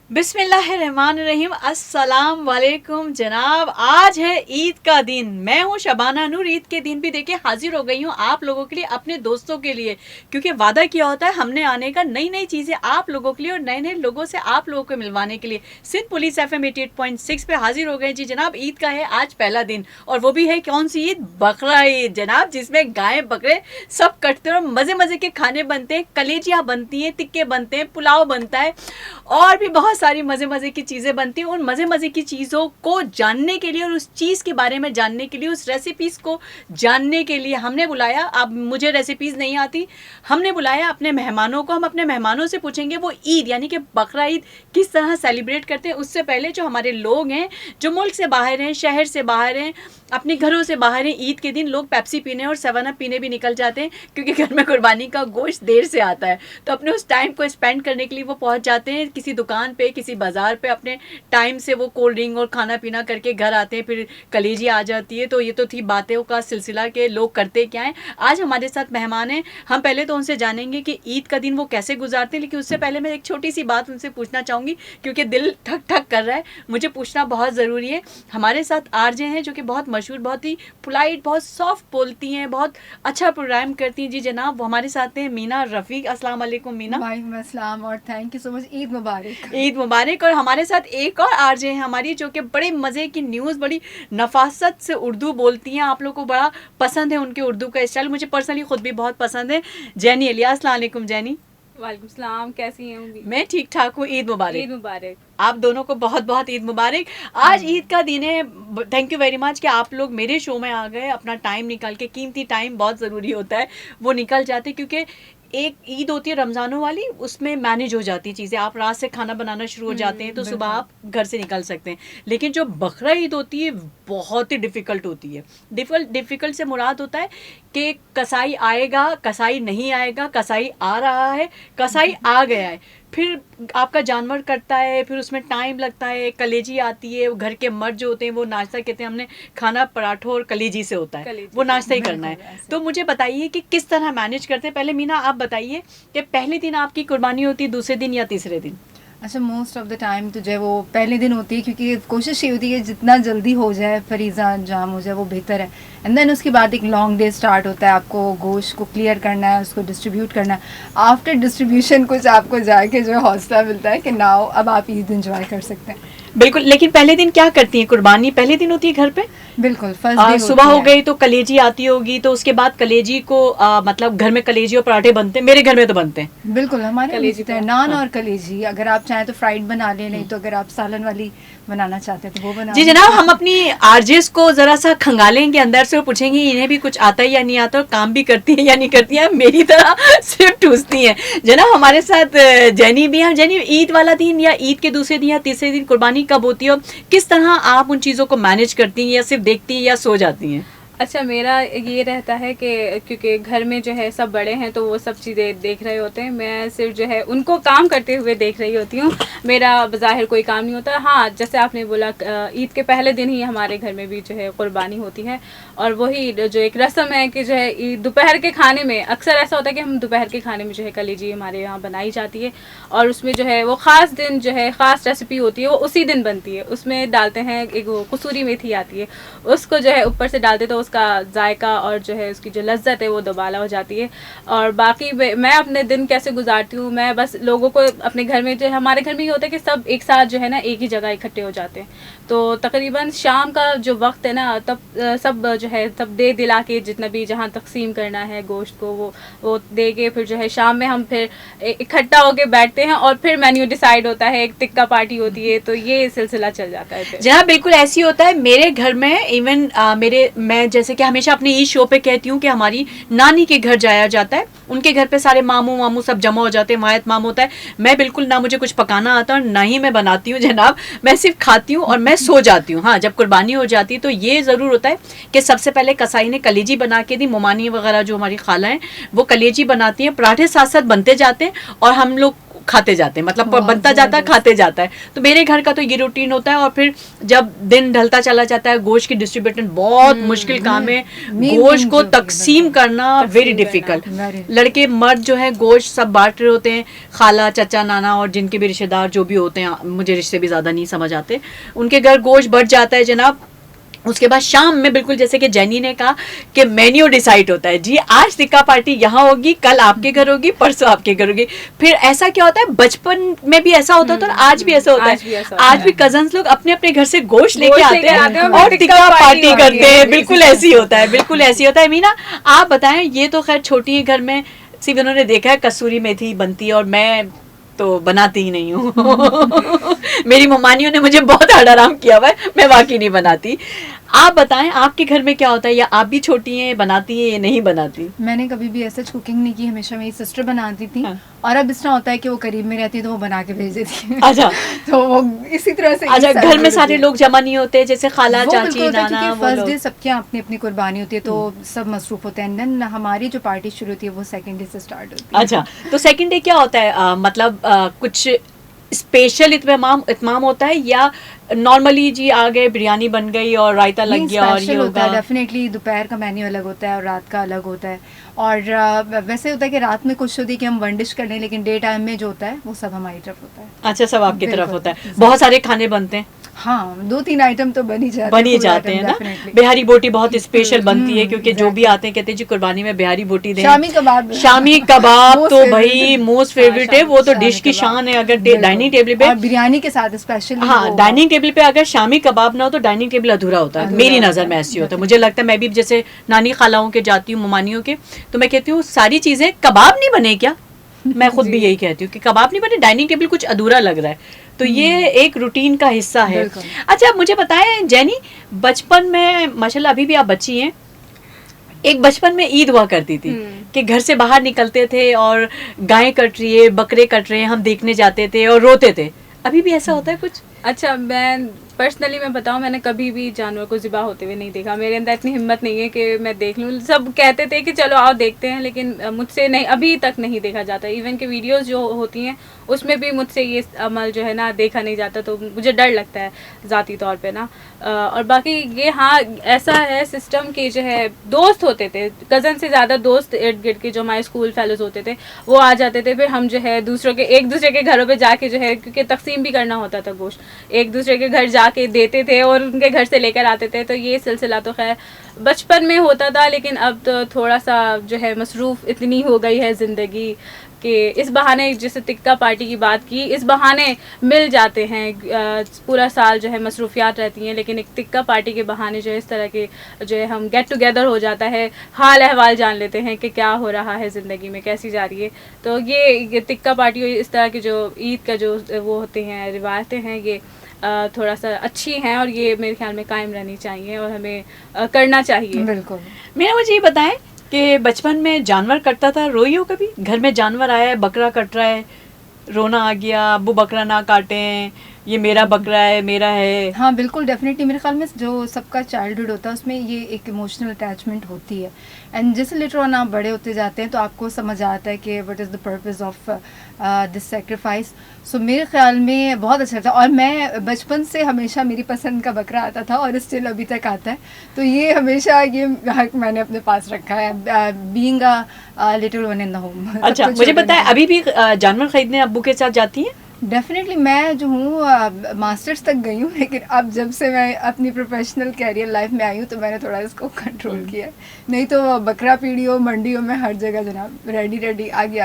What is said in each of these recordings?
बिस्मिल्लाहिर्रहमानिर्रहीम। अस्सलाम वालेकुम जनाब। आज है ईद का दिन। मैं हूँ शबाना नूर। ईद के दिन भी देखिए हाजिर हो गई हूँ आप लोगों के लिए, अपने दोस्तों के लिए, क्योंकि वादा किया होता है हमने आने का, नई नई चीज़ें आप लोगों के लिए और नए नए लोगों से आप लोगों को मिलवाने के लिए। सिंध पुलिस FM 88.6 पे हाजिर हो गए जी जनाब। ईद का है आज पहला दिन, और वो भी है कौन सी ईद? बकरा ईद जनाब, जिसमें गाय बकरे सब कटते हैं और मज़े मज़े के खाने बनते हैं, कलेजियाँ बनती हैं, टिक्के बनते हैं, पुलाव बनता है और भी बहुत सारी मज़े मज़े की चीज़ें बनती हैं। उन मज़े मज़े की चीज़ों को जानने के लिए और उस चीज़ के बारे में जानने के लिए, उस रेसिपीज़ को जानने के लिए हमने बुलाया। अब मुझे रेसिपीज़ नहीं आती, हमने बुलाया अपने मेहमानों को। हम अपने मेहमानों से पूछेंगे वो ईद यानी कि बकरा ईद किस तरह सेलिब्रेट करते हैं। उससे पहले जो हमारे लोग हैं, जो मुल्क से बाहर हैं, शहर से बाहर हैं, अपने घरों से बाहर हैं, ईद के दिन लोग पेप्सी पीने और 7 अप पीने भी निकल जाते हैं, क्योंकि घर में कुर्बानी का गोश्त देर से आता है। तो अपने उस टाइम को स्पेंड करने के लिए वो पहुंच जाते हैं किसी दुकान पे, किसी बाजार पे, अपने टाइम से वो कोल्ड ड्रिंक और खाना पीना करके घर आते हैं, फिर कलेजी आ जाती है। तो ये तो थी बातों का सिलसिला के लोग करते क्या हैं। आज हमारे साथ मेहमान हैं, हम पहले तो उनसे जानेंगे कि ईद का दिन वो कैसे गुजारते हैं। लेकिन उससे पहले मैं एक छोटी सी बात उनसे पूछना चाहूँगी, क्योंकि दिल ठक ठक कर रहा है, मुझे पूछना बहुत ज़रूरी है। हमारे साथ आरजे हैं जो कि बहुत मशहूर, बहुत ही पोलाइट, बहुत सॉफ्ट बोलती हैं, बहुत अच्छा प्रोग्राम करती हैं जी जनाब। वो हमारे साथ हैं मीना रफ़ीक। अस्सलाम वालेकुम मीना। वालेकुम अस्सलाम और thank you so much. Eid मुबारक। ईद मुबारक। और हमारे साथ एक और आरजे हैं हमारी, जो कि बड़े मज़े की न्यूज़, बड़ी नफासत से उर्दू बोलती हैं। आप लोग को बड़ा पसंद है उनके उर्दू का स्टाइल, मुझे पर्सनली ख़ुद भी बहुत पसंद है। जैनी अलिया। अस्सलाम वालेकुम जैनी। वालेकुम सलाम, कैसी हैं? मैं ठीक ठाक हूँ। ईद मुबारक। ईद मुबारक। आप दोनों को बहुत बहुत ईद मुबारक। आज ईद का दिन है। थैंक यू वेरी मच कि आप लोग मेरे शो में आ गए, अपना टाइम निकाल के। कीमती टाइम बहुत ज़रूरी होता है, वो निकल जाते, क्योंकि एक ईद होती है रमज़ानों वाली, उसमें मैनेज हो जाती चीज़ें। आप रात से खाना बनाना शुरू हो जाते हैं तो सुबह आप घर से निकल सकते हैं। लेकिन जो बकरा ईद होती है बहुत ही डिफ़िकल्ट होती है। डिफ़िकल्ट से मुराद होता है कि कसाई आएगा, कसाई नहीं आएगा, कसाई आ रहा है, कसाई आ गया है, फिर आपका जानवर कटता है, फिर उसमें टाइम लगता है, कलेजी आती है, वो घर के मर्द जो होते हैं वो नाश्ता कहते हैं, हमने खाना पराठों और कलेजी से होता है, वो नाश्ता ही करना है। तो मुझे बताइए कि किस तरह मैनेज करते हैं। पहले मीना आप बताइए कि पहले दिन आपकी कुर्बानी होती है, दूसरे दिन या तीसरे दिन? अच्छा, मोस्ट ऑफ द टाइम तो जो है वो पहले दिन होती है, क्योंकि कोशिश ये होती है जितना जल्दी हो जाए, फरीज़ा अंजाम हो जाए, वो बेहतर है। एंड देन उसके बाद एक लॉन्ग डे स्टार्ट होता है। आपको गोश्त को क्लियर करना है, उसको डिस्ट्रीब्यूट करना है। आफ्टर डिस्ट्रीब्यूशन कुछ आपको जाके जो है हौसला मिलता है कि नाउ अब आप ईद एंजॉय कर सकते हैं। बिल्कुल। लेकिन पहले दिन क्या करती हैं? कुर्बानी पहले दिन होती है घर पे? बिल्कुल, फर्स्ट डे सुबह हो गई तो कलेजी आती होगी, तो उसके बाद कलेजी को मतलब घर में कलेजी और पराठे बनते हैं। मेरे घर में तो बनते हैं। बिल्कुल, हमारे कलेजी तो नान और कलेजी। अगर आप चाहें तो फ्राइड बना लें, नहीं तो अगर आप सालन वाली बनाना चाहते हैं तो वो बना जी जनाब, हम अपनी आरजेस को जरा सा खंगालेंगे अंदर से और पूछेंगे इन्हें भी कुछ आता है या नहीं आता, और काम भी करती है या नहीं करती है, मेरी तरह सिर्फ ठूसती हैं। जनाब हमारे साथ जैनी भी हैं। जैनी, ईद वाला दिन या ईद के दूसरे दिन या तीसरे दिन कुर्बानी कब होती है, किस तरह आप उन चीज़ों को मैनेज करती हैं, या सिर्फ देखती हैं या सो जाती हैं? अच्छा, मेरा ये रहता है कि क्योंकि घर में जो है सब बड़े हैं तो वो सब चीज़ें देख रहे होते हैं, मैं सिर्फ जो है उनको काम करते हुए देख रही होती हूँ। मेरा बज़ाहिर कोई काम नहीं होता। हाँ, जैसे आपने बोला, ईद के पहले दिन ही हमारे घर में भी जो है कुर्बानी होती है, और वही जो एक रस्म है कि जो है दोपहर के खाने में अक्सर ऐसा होता है कि हम दोपहर के खाने में जो है कलेजी हमारे यहाँ बनाई जाती है, और उसमें जो है वो ख़ास दिन जो है ख़ास रेसिपी होती है, वो उसी दिन बनती है। उसमें डालते हैं एक वो कसूरी मेथी आती है, उसको जो है ऊपर से डालते तो उसका जायका और जो है उसकी जो लज्जत है वो दोबाला हो जाती है। और बाकी मैं अपने दिन कैसे गुजारती हूँ, मैं बस लोगों को अपने घर में जो है, हमारे घर में ये होता है कि सब एक साथ जो है ना एक ही जगह इकट्ठे हो जाते हैं, तो तकरीबन शाम का जो वक्त है ना, तब सब जो है सब दे दिला के जितना भी जहाँ तकसीम करना है गोश्त को वो दे के, फिर जो है शाम में हम फिर इकट्ठा होके बैठते हैं और फिर मेन्यू डिसाइड होता है, एक टिक्का पार्टी होती है, तो ये सिलसिला चल जाता है। जनाब बिल्कुल ऐसी होता है मेरे घर में। इवन मैं जैसे कि हमेशा अपने ईद शो पे कहती हूँ कि हमारी नानी के घर जाया जाता है, उनके घर पे सारे मामू मामू सब जमा हो जाते हैं, वायत माम होता है। मैं बिल्कुल ना मुझे कुछ पकाना आता और ना ही मैं बनाती हूँ जनाब, मैं सिर्फ खाती हूँ और मैं सो जाती हूँ। हाँ, जब कुर्बानी हो जाती है तो ये ज़रूर होता है कि सबसे पहले कसाई ने कलेजी बना के दी, मोमानी वगैरह जो हमारी खाला हैं वो कलेजी बनाती हैं, पराठे साथ साथ बनते जाते हैं और हम लोग खाते जाते हैं, मतलब बहुत बनता जाता है, जबरदस्त। खाते जाता है। तो मेरे घर का तो ये रूटीन होता है। और फिर जब दिन ढलता चला जाता है, गोश्त की डिस्ट्रीब्यूशन बहुत मुश्किल काम है। मेन गोश्त थिंग को जो होती है, तकसीम बिल्कुल। करना वेरी तकसीम डिफिकल्ट। Very लड़के मर्द जो है गोश्त सब बांट रहे होते हैं, खाला चाचा नाना और जिनके भी रिश्तेदार जो भी होते हैं, मुझे रिश्ते भी ज्यादा नहीं समझ आते, उनके घर गोश्त बढ़ जाता है जनाब। उसके बाद शाम में बिल्कुल जैसे कि जेनी ने कहा कि मेन्यू डिसाइड होता है, जी आज टिक्का पार्टी यहाँ होगी, कल आपके घर होगी, परसों आपके घर होगी। फिर ऐसा क्या होता है, बचपन में भी ऐसा होता था और आज भी ऐसा होता आज भी है। ऐसा होता आज भी कजन्स लोग अपने अपने घर से गोश्त लेके गोश्त आते लेके आते हैं हैं और और टिक्का टिक्का पार्टी पार्टी होती करते है। हैं। बिल्कुल ऐसी होता है, बिल्कुल ऐसी होता है। मीना आप बताएं, ये तो खैर छोटी है घर में, सिर्फ उन्होंने देखा है कसूरी मेथी बनती है और मैं तो बनाती ही नहीं हूँ। मेरी मम्मानियों ने मुझे बहुत हराम किया हुआ है, मैं वाकई नहीं बनाती। आप बताएं आपके घर में क्या होता है, या आप भी छोटी हैं, बनाती हैं या नहीं बनाती? मैंने कभी भी ऐसा कुकिंग नहीं की, हमेशा मेरी सिस्टर बनाती थी। हाँ। और अब इस तरह होता है कि वो करीब में रहती है तो वो बना के भेज देती है। अच्छा। तो वो इसी तरह से अच्छा, एक घर में साल सारे लोग जमा नहीं होते, जैसे खाला वो चाची बिल्कुल होता है, नाना क्योंकि वो फर्स्ट लोग? डे सबके यहाँ अपनी अपनी कुर्बानी होती है तो सब मसरूफ होते हैं। देन हमारी जो पार्टी शुरू होती है वो सेकंड डे से स्टार्ट होती है। अच्छा, तो सेकंड डे क्या होता है, मतलब कुछ स्पेशल इत्माम होता है, या नॉर्मली जी आ गए, बिरयानी बन गई और रायता लग नहीं, गया और ये स्पेशल होता है होगा? डेफिनेटली। दोपहर का मेन्यू अलग होता है और रात का अलग होता है। और वैसे होता है कि रात में कुछ होती है कि हम वन डिश कर लें, लेकिन डे टाइम में जो होता है वो सब हमारी तरफ होता है। अच्छा, सब आपकी तरफ बिल्कुल, होता है। बिल्कुल। बहुत सारे खाने बनते हैं, हाँ, 2-3 आइटम तो बन ही जाते बन ही full जाते item हैं ना। definitely। बिहारी बोटी बहुत स्पेशल बनती है, क्योंकि जो भी exactly। आते हैं कहते हैं जी कुर्बानी में बिहारी बोटी दें। शामी कबाब। शामी कबाब Most तो favorite भाई है। मोस्ट फेवरेट है, वो तो शामी डिश की कबाब। शान है। अगर बिल्कुल। डाइनिंग टेबल पे, और बिरयानी के साथ स्पेशली हाँ, डाइनिंग टेबल पे अगर शामी कबाब ना हो तो डाइनिंग टेबल अधूरा होता है। अधूरा मेरी होता नज़र है, में ऐसी होता है। definitely। मुझे लगता है मैं भी जैसे नानी खालाओं के जाती हूँ, ममानियों के, तो मैं कहती हूँ सारी चीज़ें, कबाब नहीं बने क्या? मैं खुद भी यही कहती हूँ कि कबाब नहीं बने, डाइनिंग टेबल कुछ अधूरा लग रहा है। तो ये एक रूटीन का हिस्सा है। बिल्कुल। अच्छा, मुझे बताएं जेनी, बचपन में माशाल्लाह अभी भी आप बच्ची हैं, एक बचपन में ईद हुआ करती थी कि घर से बाहर निकलते थे और गाय कट रही है, बकरे कट रहे हैं, हम देखने जाते थे और रोते थे। अभी भी ऐसा होता है कुछ? अच्छा, मैं पर्सनली मैं बताऊं, मैंने कभी भी जानवर को ज़िबा होते हुए नहीं देखा। मेरे अंदर इतनी हिम्मत नहीं है कि मैं देख लूं। सब कहते थे कि चलो आओ देखते हैं, लेकिन मुझसे नहीं, अभी तक नहीं देखा जाता। इवन के वीडियोस जो होती हैं उसमें भी मुझसे ये अमल जो है ना देखा नहीं जाता, तो मुझे डर लगता है ज़ाती तौर पे ना। और बाकी ये, हाँ, ऐसा है सिस्टम कि जो है दोस्त होते थे, कज़न से ज़्यादा दोस्त इर्द गिर्द के जो हमारे स्कूल फेलोज होते थे वो आ जाते थे। फिर हम जो है एक दूसरे के घरों पे जाके जो है, क्योंकि तकसीम भी करना होता था गोश्त, एक दूसरे के घर जाके देते थे और उनके घर से लेकर आते थे। तो ये सिलसिला तो खैर बचपन में होता था, लेकिन अब तो थोड़ा सा जो है मसरूफ़ इतनी हो गई है ज़िंदगी कि इस बहाने, जैसे टिक्का पार्टी की बात की, इस बहाने मिल जाते हैं। पूरा साल जो है मसरूफियात रहती हैं, लेकिन एक टिक्का पार्टी के बहाने जो है इस तरह के जो है हम गेट टुगेदर हो जाता है, हाल अहवाल जान लेते हैं कि क्या हो रहा है ज़िंदगी में, कैसी जा रही है। तो ये टिक्का पार्टी और इस तरह के जो ईद का जो वो होते हैं, रिवायतें हैं, ये थोड़ा सा अच्छी हैं और ये मेरे ख्याल में कायम रहनी चाहिए और हमें करना चाहिए। बिल्कुल। मेरा मुझे ये बताएं कि बचपन में जानवर कटता था, रोई हो कभी? घर में जानवर आया है, बकरा कट रहा है, रोना आ गया, अब्बू बकरा ना काटें, ये मेरा बकरा है, मेरा है? हाँ बिल्कुल, डेफिनेटली। मेरे ख्याल में जो सबका चाइल्डहुड होता है उसमें ये एक इमोशनल अटैचमेंट होती है। एंड जैसे लेटर ऑन आप बड़े होते जाते हैं तो आपको समझ आता है कि what is the purpose of this sacrifice. So मेरे ख्याल में बहुत अच्छा था। और मैं बचपन से हमेशा मेरी पसंद का बकरा आता था और स्टिल अभी तक आता है। तो ये हमेशा ये हक मैंने अपने पास रखा है, being a little one in the home. अच्छा, मुझे बताएं अभी भी जानवर खरीदने अब्बू के साथ जाती हैं? डेफिनेटली। मैं जो हूँ मास्टर्स तक गई हूँ, लेकिन अब जब से मैं अपनी प्रोफेशनल कैरियर लाइफ में आई हूँ तो मैंने थोड़ा इसको कंट्रोल किया है। नहीं तो बकरा पीढ़ियों मंडियों में हर जगह जनाब रेडी आगे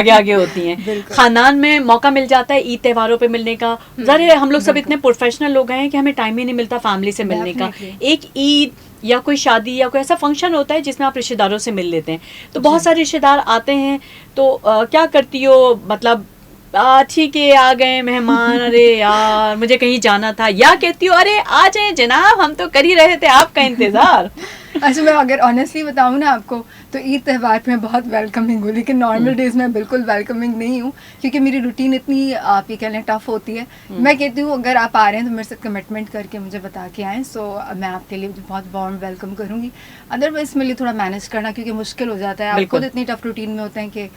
आगे होती हैं। खानदान में मौका मिल जाता है ईद त्योहारों पे मिलने का। ज़ाहिर है हम लोग सब इतने प्रोफेशनल लोग हैं कि हमें टाइम ही नहीं मिलता फैमिली से मिलने का। एक ईद या कोई शादी या कोई ऐसा फंक्शन होता है जिसमें आप रिश्तेदारों से मिल लेते हैं, तो बहुत सारे रिश्तेदार आते हैं। तो क्या करती हो, मतलब ठीक है आ गए मेहमान, अरे यार मुझे कहीं जाना था, या कहती हो अरे आ जाए जनाब हम तो कर ही रहे थे आपका इंतजार? अच्छा, मैं अगर ऑनेस्टली बताऊँ ना आपको, तो ईद त्यौहार पे मैं बहुत वेलकमिंग हूँ, लेकिन नॉर्मल डेज में बिल्कुल वेलकमिंग नहीं हूँ, क्योंकि मेरी रूटीन इतनी आप ये कह लें टफ होती है। मैं कहती हूँ अगर आप आ रहे हैं तो मेरे से कमिटमेंट करके मुझे बता के आएँ, सो मैं आपके लिए बहुत वार्म वेलकम करूँगी। अदरवाइज मेरे लिए थोड़ा मैनेज करना क्योंकि मुश्किल हो जाता है, आप बिल्कुल। खुद इतनी टफ रूटीन में होते हैं कि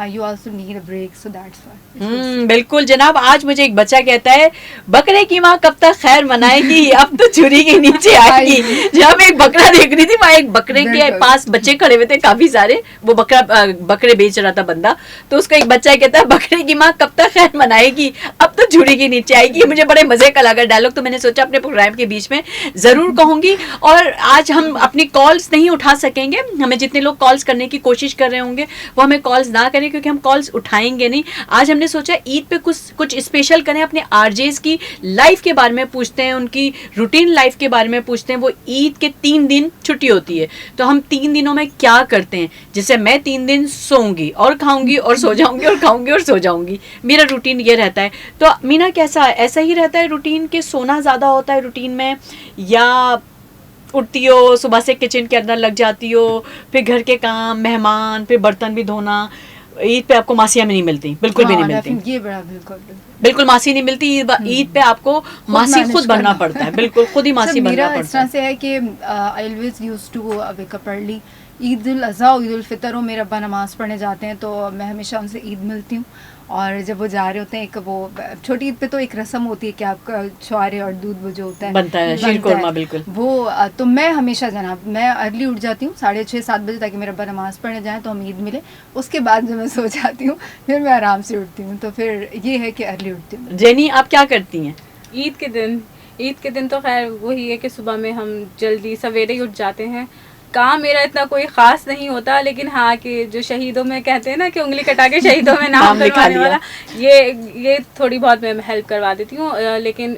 you also need a break, so that's why. बिल्कुल जनाब। आज मुझे एक बच्चा कहता है बकरे की माँ कब तक खैर मनाएगी, अब तो छुरी के नीचे आएगी। जब मैं एक बकरा देख रही थी, वहाँ एक बकरे के बिल्कुल। पास बच्चे खड़े हुए थे काफी सारे, वो बकरे बेच रहा था बंदा, तो उसका एक बच्चा कहता है बकरे की माँ कब तक खैर मनाएगी, अब तो छुरी के नीचे आएगी। मुझे बड़े मजे का लगा डायलॉग, तो मैंने सोचा अपने प्रोग्राम के बीच में जरूर कहूंगी। और आज हम अपनी कॉल्स नहीं उठा सकेंगे, हमें जितने लोग कॉल्स करने की कोशिश कर रहे होंगे वो हमें कॉल्स ना करें, क्योंकि हम कॉल्स उठाएंगे नहीं। आज हमने सोचा ईद पे कुछ स्पेशल करें, अपने आरजेस की लाइफ के बारे में पूछते हैं, उनकी रूटीन लाइफ के बारे में पूछते हैं। वो ईद के 3 दिन छुट्टी होती है, तो हम 3 दिनों में क्या करते हैं। जैसे मैं 3 दिन सोऊंगी और खाऊंगी और सो जाऊंगी और खाऊंगी और सो जाऊंगी, मेरा रूटीन ये रहता है। तो मीना कैसा है, ऐसा ही रहता है रूटीन के, सोना ज्यादा होता है रूटीन में, या उठती हो सुबह से किचन के अंदर लग जाती हो, फिर घर के काम, मेहमान, फिर बर्तन भी धोना। ईद पे आपको मासियाँ भी नहीं मिलती, बिल्कुल भी नहीं मिलती, ये बड़ा बिल्कुल बिल्कुल मासी नहीं मिलती। ईद पे आपको मासी मैनेज खुद बनना करना। पड़ता है, बिल्कुल खुद ही मासी बनना मेरा पड़ता इस तरह है। से है कि I always used to wake up early. Eid ul Azha और ईद उल फितर हो, मेरे अब्बा नमाज़ पढ़ने जाते हैं, तो मैं हमेशा उनसे ईद मिलती हूँ। और जब वो जा रहे होते हैं, एक वो छोटी ईद पे तो एक रस्म होती है कि आपका छुआरे और दूध वो जो होता है बनता है, शीर कोरमा, बिल्कुल। वो तो मैं हमेशा जनाब मैं अर्ली उठ जाती हूँ 6:30-7 बजे, ताकि मेरे अब्बा नमाज़ पढ़ने जाएँ तो हम ईद मिले। उसके बाद जब मैं सो जाती हूँ फिर मैं आराम से उठती हूँ, तो फिर ये है कि अर्ली उठती हूँ। जेनी आप क्या करती हैं? ईद के दिन तो खैर वही है कि सुबह में हम जल्दी सवेरे ही उठ जाते हैं। काम मेरा इतना कोई खास नहीं होता, लेकिन हाँ कि जो शहीदों में कहते हैं ना कि उंगली कटा के शहीदों में नाम नाम लिखा करवाने लिया। वाला, ये थोड़ी बहुत मैं हेल्प करवा देती हूँ। लेकिन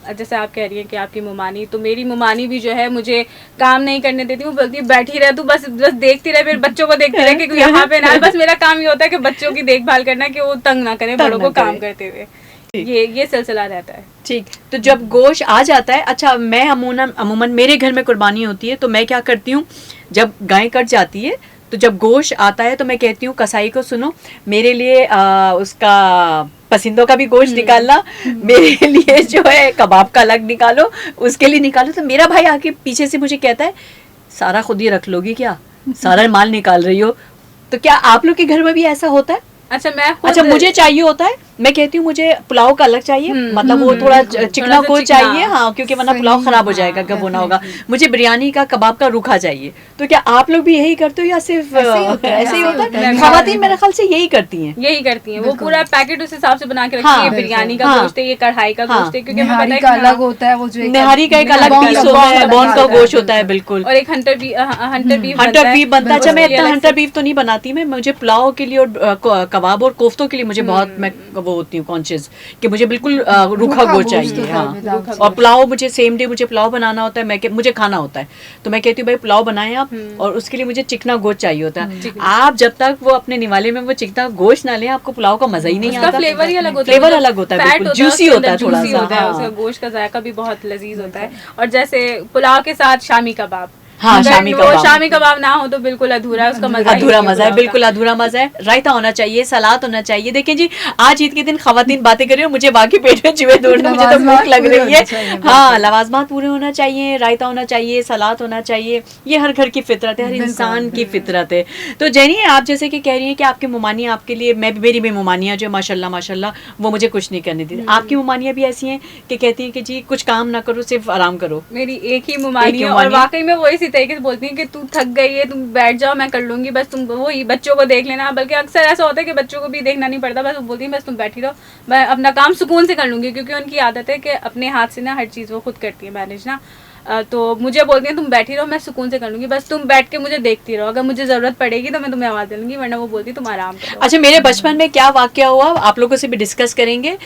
जैसे आप कह रही हैं कि आपकी मुमानी, तो मेरी मुमानी भी जो है मुझे काम नहीं करने देती। वो बोलती है बैठी रह तू, बस देखती रहे, फिर बच्चों को देखती रहे कि यहाँ पे ना, बस मेरा काम ये होता है कि बच्चों की देखभाल करना, कि वो तंग ना करें बड़ों को काम करते हुए। ये सिलसिला रहता है। ठीक, तो जब गोश्त आ जाता है, अच्छा मैं अमूमन मेरे घर में कुर्बानी होती है, तो मैं क्या करती हूँ, जब गाय कट जाती है तो जब गोश्त आता है तो मैं कहती हूँ कसाई को, सुनो मेरे लिए उसका पसंदों का भी गोश्त निकालना, मेरे लिए जो है कबाब का अलग निकालो, उसके लिए निकालो। तो मेरा भाई आके पीछे से मुझे कहता है सारा खुद ही रख लोगी क्या, सारा माल निकाल रही हो। तो क्या आप लोग के घर में भी ऐसा होता है? अच्छा मुझे चाहिए होता है, मैं कहती हूँ मुझे पुलाव का अलग चाहिए, मतलब वो थोड़ा चिकना को चाहिए, हाँ, क्योंकि वरना पुलाव खराब हो जाएगा, कब होना होगा। मुझे बिरयानी का कबाब का रूखा चाहिए। तो क्या आप लोग भी यही करते हो या सिर्फ ऐसे ही होता है? खवातीन मेरे ख्याल से यही करती हैं, वो पूरा पैकेट उस हिसाब से बना के रखती है। बिरयानी का गोश्त है, ये कढ़ाई का गोश्त है, क्योंकि हमें पता है का अलग होता है, वो जो निहारी का एक अलग पीस होता है, बॉन का गोश्त होता है, बिल्कुल। और एक हंटर बीफ बनता है। अच्छा मैं इतना हंटर बीफ तो नहीं बनाती, मैं मुझे पुलाव के लिए और कबाब और कोफ्तों के लिए मुझे बहुत, मैं वो होती हूँ कॉन्शियस कि मुझे बिल्कुल रूखा गोश्त चाहिए। हाँ, और पुलाव मुझे सेम डे मुझे पुलाव बनाना होता है, मुझे खाना होता है, तो मैं कहती हूँ भाई पुलाव बनाएं आप, और उसके लिए मुझे चिकना गोश्त चाहिए होता है। आप जब तक वो अपने निवाले में वो चिकना गोश्त ना लें, आपको पुलाव का मजा ही नहीं आता। फ्लेवर ही अलग होता है, फ्लेवर अलग होता है, बिल्कुल जूसी होता है, थोड़ा सा उसका गोश्त का जायका भी बहुत लजीज होता है। और जैसे पुलाव के साथ शामी कबाब, हाँ, शामी कबाब ना हो तो बिल्कुल अधूरा है, उसका मजा अधूरा मजा है, बिल्कुल अधूरा मजा है। रायता होना चाहिए, सलाद होना चाहिए। देखें जी, आज ईद के दिन खवातीन बातें कर रही हो, मुझे बाकी पेट में चूहे दौड़ रहे, मुझे तो भूख लग रही है। हाँ, लवाजमात पूरे होना चाहिए, रायता होना चाहिए, सलाद होना चाहिए। ये हर घर की फितरत है, हर इंसान की फितरत है। तो जैनी, आप जैसे कि कह रही है कि आपकी मुमानियाँ आपके लिए, मेरी भी मुमानियाँ जो माशाल्लाह माशाल्लाह, वो मुझे कुछ नहीं करने देती। आपकी मुमानियाँ भी ऐसी हैं कि कहती हैं कि जी कुछ काम ना करो, सिर्फ आराम करो? मेरी एक ही मुमानी है, और वाकई में वो इसी तरीके से बोलती है कि तू थक गई है, तुम बैठ जाओ, मैं कर लूंगी, बस तुम वही बच्चों को देख लेना। बल्कि अक्सर ऐसा होता है कि बच्चों को भी देखना नहीं पड़ता, बस वो बोलती है बस तुम बैठी रहो, मैं अपना काम सुकून से कर लूंगी, क्योंकि उनकी आदत है कि अपने हाथ से ना हर चीज़ वो खुद करती है मैनेज ना। तो मुझे बोलती हैं तुम बैठी रहो, मैं सुकून से कर लूंगी, बस तुम बैठ के मुझे देखती रहो, अगर मुझे जरूरत पड़ेगी तो मैं तुम्हें आवाज़ दे लूंगी, वरना वो बोलती तुम आराम करो। अच्छा, मेरे बचपन में क्या वाकया हुआ आप लोगों से भी डिस्कस करेंगे।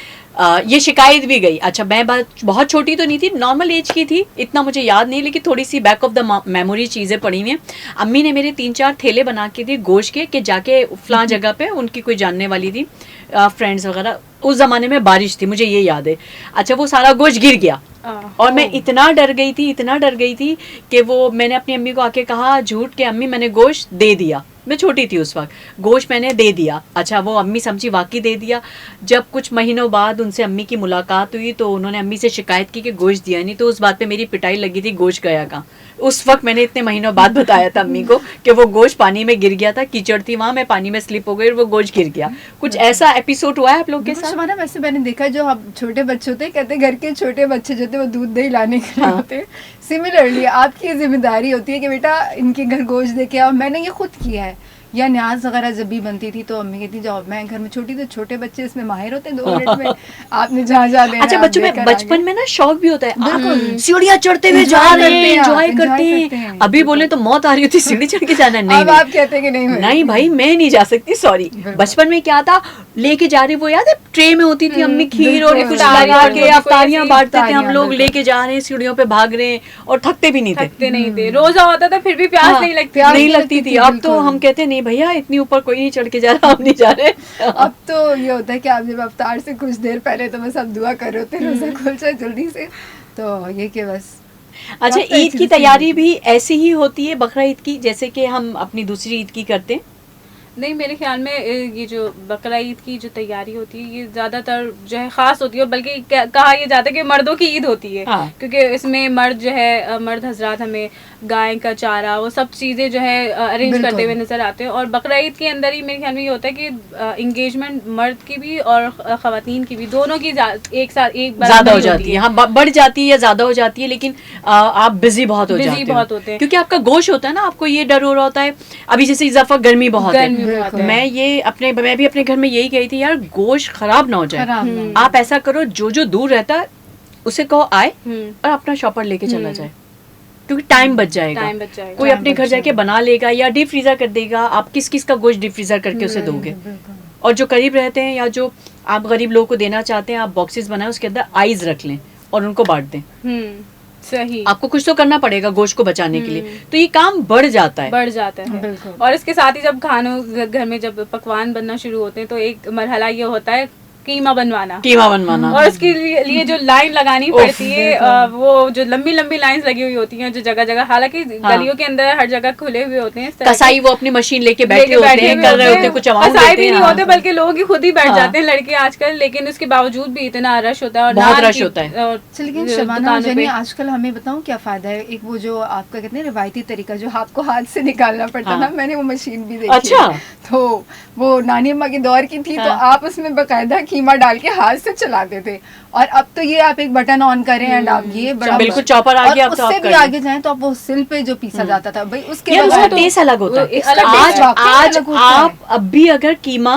ये शिकायत भी गई। अच्छा, मैं बहुत छोटी तो नहीं थी, नॉर्मल एज की थी, इतना मुझे याद नहीं, लेकिन थोड़ी सी बैक ऑफ द मेमोरी चीज़ें पड़ी हुई हैं। अम्मी ने मेरे 3-4 थैले बना के दिए गोश्त के, कि जाके फलां जगह पे, उनकी कोई जानने वाली थी, फ्रेंड्स वगैरह, उस ज़माने में बारिश थी, मुझे ये याद है। अच्छा, वो सारा गोश्त गिर गया, और मैं इतना डर गई थी कि वो मैंने अपनी अम्मी को आके कहा झूठ के अम्मी मैंने गोश्त दे दिया। मैं छोटी थी उस वक्त, गोश्त मैंने दे दिया। अच्छा, वो अम्मी समझी वाकई दे दिया। जब कुछ महीनों बाद उनसे अम्मी की मुलाकात हुई तो उन्होंने अम्मी से शिकायत की कि गोश्त दिया नहीं, तो उस बात पे मेरी पिटाई लगी थी, गोश्त गया कहाँ। उस वक्त मैंने इतने महीनों बाद बताया था अम्मी को कि वो गोश्त पानी में गिर गया था, कीचड़ थी वहाँ, मैं पानी में स्लिप हो गई और वो गोश्त गिर गया। कुछ ऐसा एपिसोड हुआ है आप लोग के साथ? शबाना, वैसे मैंने देखा है जो अब छोटे बच्चे होते हैं, कहते हैं घर के छोटे बच्चे जो होते हैं वो दूध दही लाने के लिए होते हैं। सिमिलरली आपकी ये जिम्मेदारी होती है कि बेटा इनके घर गोश्त दे के आओ। मैंने ये खुद किया है, या न्याज वगैरह जब भी बनती थी तो अम्मी कहती जाओ, मैं घर में छोटी तो छोटे बच्चे इसमें माहिर होते हैं, 2 मिनट में आपने जहाँ जा देना। अच्छा, बच्चों में बचपन में ना शौक भी होता है, आप सीढ़ियाँ चढ़ते हुए जा Enjoy रहे हैं, करते हैं, एंजॉय करते करते हैं। हैं। अभी बोले तो मौत आ रही होती, सीढ़ी चढ़ के जाना है। नहीं अब आप कहते हैं कि नहीं होएगी। नहीं भाई, मैं नहीं जा सकती, सॉरी। बिल्कुल। बचपन में क्या था, लेके जा रही, वो याद है ट्रे में होती थी अम्मी खीर और बिल्कुल। कुछ लगा के बिल्कुल। अफ्तारियां बांटते थे हम अफ्तारियां, लोग, बिल्कुल। लेके जा रहे हैं, सीढ़ियों पे भाग रहे हैं और थकते भी नहीं थे। थकते नहीं थे, रोजा होता था फिर भी प्यास हाँ, नहीं लगती प्यास नहीं नहीं लगती लगती थी। थी, अब तो बिल्कुल। हम कहते नहीं भैया इतनी ऊपर कोई नहीं चढ़ के जा रहा, हम नहीं जा रहे। अब तो ये होता है कि आप जब अफ्तार से कुछ देर पहले तो बस आप दुआ कर रहे होते हैं रोजा खुल जाए जल्दी से, तो ये कि बस। अच्छा, अब तो ईद की चीज़ें तैयारी भी ऐसी ही होती है बकरा ईद की जैसे कि हम अपनी दूसरी ईद की करते हैं? नहीं, मेरे ख्याल में ये जो बकरा ईद की जो तैयारी होती है ये ज़्यादातर जो है ख़ास होती है, बल्कि कहा यह जाता है कि मर्दों की ईद होती है। हाँ। क्योंकि इसमें मर्द जो है मर्द हजरात हमें गाय का चारा वो सब चीज़ें जो है अरेंज बिल्कुल। करते हुए नज़र आते हैं। और बकरा ईद के अंदर ही मेरे ख्याल में ये होता है कि इंगेजमेंट मर्द की भी और ख़वातीन की भी, दोनों की एक साथ एक ज्यादा बराबर हो ही जाती होती है, हाँ, बढ़ जाती है या ज्यादा हो जाती है, लेकिन आप बिजी बहुत हो Busy जाते बहुत हो होते हैं। क्योंकि आपका गोश होता है ना, आपको ये डर हो रहा होता है। अभी जैसे इस दफा गर्मी बहुत गर्मी है, बहुत है। मैं भी अपने घर में यही कही थी यार, गोश्त खराब ना हो जाए। खराब ना हो। आप ऐसा करो, जो दूर रहता है उसे कहो आए और अपना शॉपर लेके चला जाए, क्योंकि टाइम बच जाएगा। टाइम बच जाएगा। कोई टाइम अपने बच घर जाके जाएगा। बना लेगा या डीप फ्रीजर कर देगा। आप किस किस का गोश्त डीप फ्रीजर करके उसे दोगे? बिल्कुल। और जो करीब रहते हैं या जो आप गरीब लोगों को देना चाहते हैं, आप बॉक्सेस बनाएं, उसके अंदर आइस रख लें और उनको बांट दें। सही, आपको कुछ तो करना पड़ेगा गोश्त को बचाने के लिए, तो ये काम बढ़ जाता है। बढ़ जाता है। बिल्कुल। और इसके साथ ही जब खानों घर में जब पकवान बनना शुरू होते हैं तो एक मरहला ये होता है कीमा बनवाना, कीमा बनवाना। और उसके लिए जो लाइन लगानी पड़ती है, वो जो लंबी लंबी लाइंस लगी हुई होती हैं जो जगह जगह, हालांकि गलियों के अंदर हर जगह खुले हुए होते हैं इस तरह कसाई वो अपनी मशीन लेके बैठे होते हैं, कर रहे होते हैं, कुछ अमाउंट कसाई देते भी हैं। नहीं हाँ। होते बल्कि लोग ही खुद ही बैठ हाँ। जाते हैं लड़के आजकल, लेकिन उसके बावजूद भी इतना रश होता है और बहुत नान रश की- होता है। और अच्छा, लेकिन जो शबाना दुकानों जनी पे- आजकल हमें बताऊं क्या फायदा है, एक वो जो आपका कहते हैं रिवायती तरीका जो आपको हाथ से निकालना पड़ता हाँ। ना, मैंने वो मशीन भी देखी अच्छा। है। तो वो नानी अम्मा के दौर की थी, तो हाँ। आप उसमें बकायदा कीमा डाल के हाथ से चलाते थे, और अब तो ये आप एक बटन ऑन करें एंड आप ये बड़ा बिल्कुल चॉपर आ गया, अब तो उससे आप भी कर आगे जाएं तो आप वो सिल पे जो पीसा जाता था भाई, उसके यार उसका बगैर तो- टेस्ट अलग होता वो है। एक अलग आज taste है। वाकई आज अलग होता है। आप अब भी अगर कीमा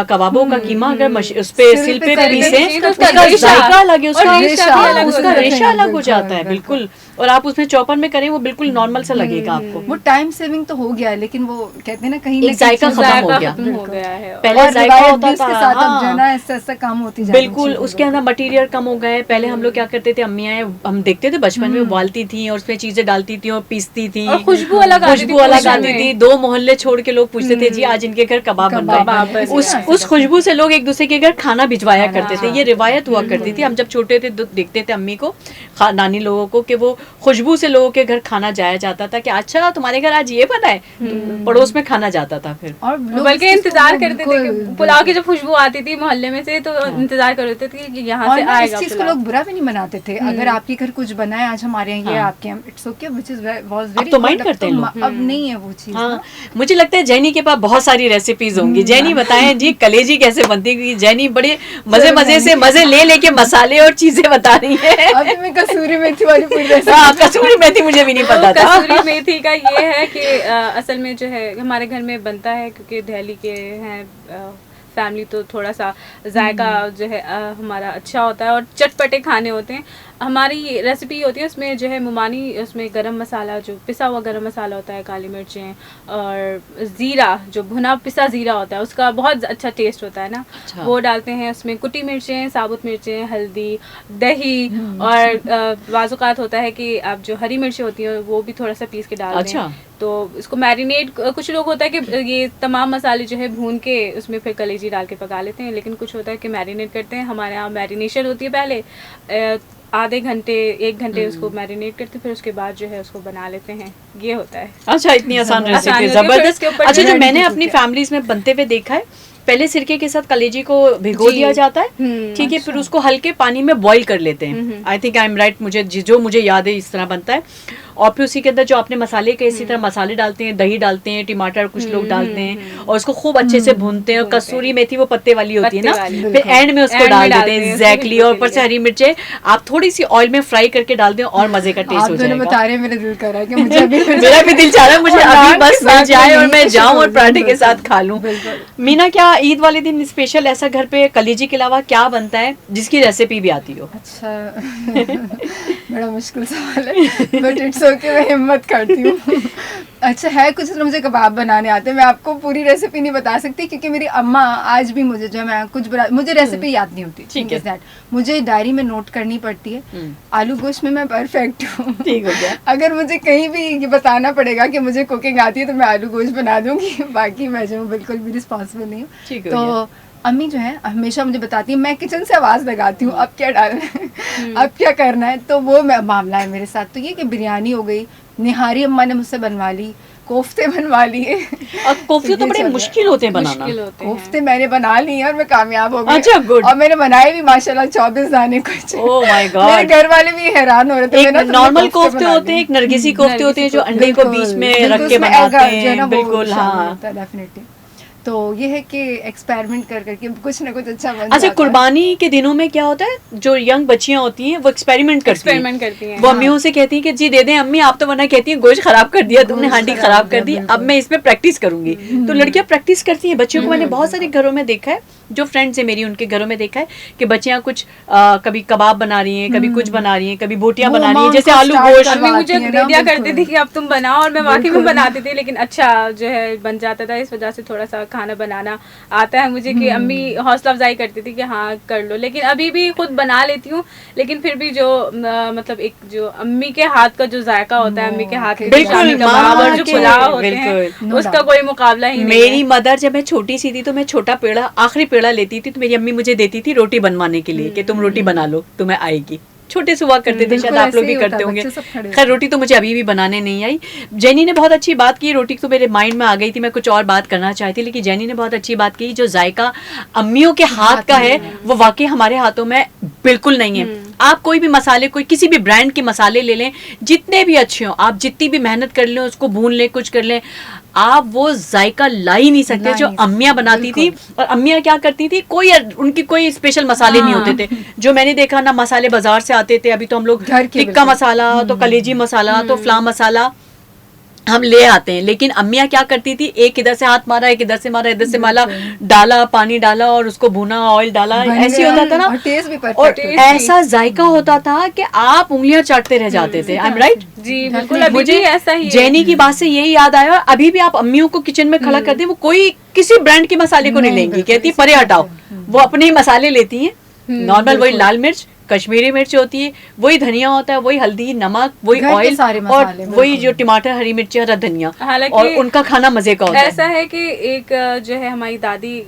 कबाबों का कीमा अगर उस पे सिल सिल पे पे कर पीसे, दीजिए तो उसका उसका रेशा- जायका अलग है, और उसका रेशा भी अलग उसका होता है। रेशा अलग हो बिल्कुल, जाता है, बिल्कुल। और आप उसमें चॉपर में करें वो बिल्कुल नॉर्मल सा लगेगा आपको। वो टाइम सेविंग तो हो गया है, लेकिन वो कहते हैं ना कहीं एक ना जायका कहीं खत्म हो जायका गया। खत्म हो गया है। पहले और जायका रिवायत होता भी उसके था, साथ अब हाँ। जो है ना ऐसा ऐसा काम होती जा रही है बिल्कुल, चीज़ों उसके को। अंदर मटेरियल कम हो गए। पहले हम लोग क्या करते थे, अम्मियाँ हम देखते थे बचपन में उबालती थी और उसमें चीजें डालती थी और पीसती थी, और खुशबू अलग आती थी खुशबू अलग खुशबू आती में। थी। 2 मोहल्ले छोड़ के लोग पूछते थे जी आज इनके घर कबाब बन कबाब रहे बन रहे हैं। हैं। उस खुशबू से लोग एक दूसरे के घर खाना भिजवाया खाना, करते थे। हाँ। ये रिवायत हुआ करती थी। हम जब छोटे थे तो देखते थे अम्मी को, नानी लोगों को, कि वो खुशबू से लोगों के घर खाना जाया जाता था कि अच्छा तुम्हारे घर आज ये बना है, तो पड़ोस में खाना जाता था फिर। और लोग बल्कि इस चीज़ को इंतजार करते थे बिल्कुल, कि पुलाव की जब खुशबू आती थी मोहल्ले में से तो इंतजार कर रहे थे कि यहाँ और से ना इस आएगा चीज को पुलाव। लोग बुरा भी नहीं मनाते थे, अगर आपके घर कुछ बना है आज हमारे यहाँ ये हाँ। आपके यहाँ, it's okay, which is was अब वेरी तो mind करते हैं लोग। अब नहीं है वो चीज हाँ, ना। मुझे लगता है जैनी के पास बहुत सारी रेसिपीज होंगी। जैनी बताएं जी कलेजी कैसे बनती है, क्योंकि जैनी बड़े मजे मजे से मजे ले लेके मसाले और चीजें बता रही है। अभी मैं कसूरी मेथी वाली पूरी रेसिपी हाँ, कसूरी मेथी मुझे भी नहीं पता था। कसूरी मेथी का ये है कि असल में जो है हमारे घर में बनता है, क्योंकि दिल्ली के हैं फैमिली, तो थोड़ा सा जायका जो है हमारा अच्छा होता है और चटपटे खाने होते हैं। हमारी रेसिपी होती है उसमें जो है मुमानी, उसमें गरम मसाला, जो पिसा हुआ गरम मसाला होता है, काली मिर्चें और ज़ीरा, जो भुना पिसा ज़ीरा होता है, उसका बहुत अच्छा टेस्ट होता है ना। अच्छा। वो डालते हैं उसमें, कुटी मिर्चें, साबुत मिर्चें, हल्दी, दही, और बाज़-औक़ात होता है कि आप जो हरी मिर्चें होती हैं वो भी थोड़ा सा पीस के डाल दें। अच्छा। तो इसको मैरिनेट, कुछ लोग होता है कि ये तमाम मसाले जो है भून के उसमें फिर कलेजी डाल के पका लेते हैं, लेकिन कुछ होता है कि मैरिनेट करते हैं। हमारे यहाँ मैरिनेशन होती है पहले, आधे घंटे 1 घंटे उसको मैरिनेट करते, फिर उसके बाद जो है उसको बना लेते हैं, ये होता है। अच्छा, इतनी आसान आसान रेसिपी, होती है, फिर जबरदस्त। उसके ऊपर अच्छा, जो ready मैंने to अपनी cook है। फैमिलीज में बनते हुए देखा है, पहले सिरके के साथ कलेजी को भिगो जी। दिया जाता है, ठीक है, अच्छा। फिर उसको हल्के पानी में बॉईल कर लेते हैं। I think I am right, मुझे जो मुझे याद है इस तरह बनता है। और फिर उसी के अंदर जो आपने मसाले के इसी तरह मसाले डालते हैं, दही डालते हैं, टमाटर कुछ लोग डालते हैं, और उसको खूब अच्छे से भूनते हैं। और कसूरी मेथी वो पत्ते वाली होती है ना, पत्ते वाली। फिर एंड में उसको End में डाल डालते देते हैं, हैं, एग्जैक्टली। उसको और ऊपर से हरी मिर्चें आप थोड़ी सी ऑयल में फ्राई करके डाल दें और मजे का टेस्ट आप हो दोनों जाएगा। बता रहे हैं, मेरा दिल कर रहा है कि मुझे अभी मेरा भी दिल चाह रहा है मुझे और अभी नान बस के मिल साथ जाए और में मैं नींद जाऊं शुरू और हो पराठे जाए, के साथ खा लूं। बिल्कुल। मीना, क्या ईद वाले दिन स्पेशल ऐसा घर पे कलीजी के अलावा क्या बनता है जिसकी रेसिपी भी आती हो? अच्छा बड़ा मुश्किल सवाल है, बट इट्स ओके, मैं हिम्मत करती हूँ। अच्छा है कुछ, तो मुझे कबाब बनाने आते हैं। मैं आपको पूरी रेसिपी नहीं बता सकती क्योंकि मेरी अम्मा आज भी मुझे जो मैं कुछ मुझे रेसिपी याद नहीं होती, ठीक है। is that मुझे डायरी में नोट करनी पड़ती है। आलू गोश्त में मैं परफेक्ट हूँ। ठीक हो गया। अगर मुझे कहीं भी ये बताना पड़ेगा कि मुझे कुकिंग आती है तो मैं आलू गोश्त बना दूंगी, बाकी मैं जो हूँ बिल्कुल भी रिस्पॉन्सिबल नहीं ठीक हूँ। हो गया। तो अम्मी जो है हमेशा मुझे बताती है, मैं किचन से आवाज़ लगाती हूँ अब क्या डालना है, अब क्या करना है, तो वो मामला है मेरे साथ। तो ये कि बिरयानी हो गई, निहारी अम्मा ने मुझसे बनवा ली, कोफ्ते बनवा लिए। और कोफ्ते तो ये बड़े चल रहा है। मुश्किल होते हैं बनाना। मुश्किल होते हैं। कोफ्ते मैंने बना लिए और मैं कामयाब हो गई। अच्छा, good। और मैंने बनाए भी माशाल्लाह 24 दाने कुछ। Oh my God। मेरे घर वाले भी हैरान हो रहे थे। एक मैंने तुमने नॉर्मल कोफ्ते बना होते लिए। हैं, एक नरगिसी कोफ्ते होते हैं जो नरगिसी अंडे को बिल्कुल, बीच में बिल्कुल, रख के उसमें बनाते egg जो है ना हैं, वो बिल्कुल। शामिल हाँ, होता है डेफिनेटली। तो ये है कि एक्सपेरिमेंट कर करके कुछ ना कुछ अच्छा बन अच्छा, जाता है। कुर्बानी के दिनों में क्या होता है, जो यंग बच्चियां होती हैं वो एक्सपेरिमेंट करती हैं। एक्सपेरिमेंट करती हैं, वो हाँ। अम्मियों से कहती हैं कि जी दे दें अम्मी, आप तो वरना कहती हैं गोश्त खराब कर दिया तुमने, गोश्त हांडी खराब खराब हो कर गया, दी, बिल्कुल। अब मैं इसमें प्रैक्टिस करूंगी। तो लड़कियां प्रैक्टिस करती हैं। बच्चियों को मैंने बहुत सारे घरों में देखा है, जो फ्रेंड्स है मेरी, उनके घरों में देखा है कि बच्चियां कुछ कभी कबाब बना रही हैं, कभी कुछ बना रही हैं, कभी बोटियां वो बना रही हैं, अम्मा जैसे उनको आलू start गोश्त। अम्मी मुझे करवाती है दे ना, दिया करती बिल्कुल। थी कि अब तुम बनाओ, और मैं वाकई में बिल्कुल। बनाती थी, लेकिन अच्छा जो है बन जाता था। इस वजह से थोड़ा सा खाना बनाना आता है मुझे, कि अम्मी हौसला अफजाई करती थी कि हाँ कर लो। लेकिन अभी भी खुद बना लेती हूँ, लेकिन फिर भी जो मतलब एक जो अम्मी के हाथ का जो जायका होता है, अम्मी के हाथ के जो बिल्कुल, शामी कबाब माँ और जो के, पुलाव होते हैं, बिल्कुल। No उसका doubt। कोई मुकाबला ही नहीं मेरी है। मदर जब मैं छोटी सी थी तो मैं छोटा पेड़ा, आखिरी पेड़ा लेती थी, तो मेरी अम्मी मुझे देती थी रोटी बनवाने के लिए कि तुम रोटी बना लो, तुम्हें आएगी। छोटे से हुआ करते थे, बिल्कुल शायद आप लोग ऐसे भी ही होता करते है, होंगे। बच्चे सब खड़े खैर होते रोटी तो मुझे अभी भी बनाने नहीं आई। जेनी ने बहुत अच्छी बात की, रोटी तो मेरे माइंड में आ गई थी, मैं कुछ और बात करना चाहती, लेकिन जेनी ने बहुत अच्छी बात की। जो जायका अम्मियों के हाथ का है वो वाकई हमारे हाथों में बिल्कुल नहीं है। आप कोई भी मसाले, कोई किसी भी ब्रांड के मसाले ले लें, जितने भी अच्छे हों, आप जितनी भी मेहनत कर लें, उसको भून लें, कुछ कर लें, आप वो जायका ला ही नहीं सकते ला जो नहीं सकते, अम्मियां बनाती थी। बिल्कुल। और अम्मियां क्या करती थी, कोई उनकी कोई स्पेशल मसाले नहीं होते थे जो मैंने देखा ना। मसाले बाजार से आते थे, अभी तो हम लोग घर के टिक्का बिल्कुल। मसाला, तो कलेजी मसाला, तो फ्ला मसाला हम ले आते हैं। लेकिन अम्मियां क्या करती थी, एक इधर से हाथ मारा, एक इधर से मारा, इधर से मारा, डाला, पानी डाला और उसको भुना, ऑयल डाला, बन ऐसे गया। होता था ना। और टेस्ट भी और परफेक्ट होता है। ऐसा जायका होता था कि आप उंगलियां चाटते रह जाते थे। I am right? जी बिल्कुल, Definitely। अभी भी ऐसा ही है। जैनी की बात से यही याद आया, अभी भी आप अम्मियों को किचन में खड़ा कर दें, वो कोई किसी ब्रांड के मसाले को नहीं नहीं, लेंगी, बिल्कुल, कहती इसी परे बात हटाओ। है। वो अपने ही मसाले लेती हैं, नॉर्मल वही बिल्कुल। लाल मिर्च, कश्मीरी मिर्च होती है, वही धनिया होता है, वही हल्दी, नमक, वही घर के ऑयल सारे और मसाले, वही बिल्कुल। जो टमाटर, हरी मिर्ची, हरा धनिया, हालांकि और उनका खाना मजे का होता है। ऐसा है कि एक जो है हमारी दादी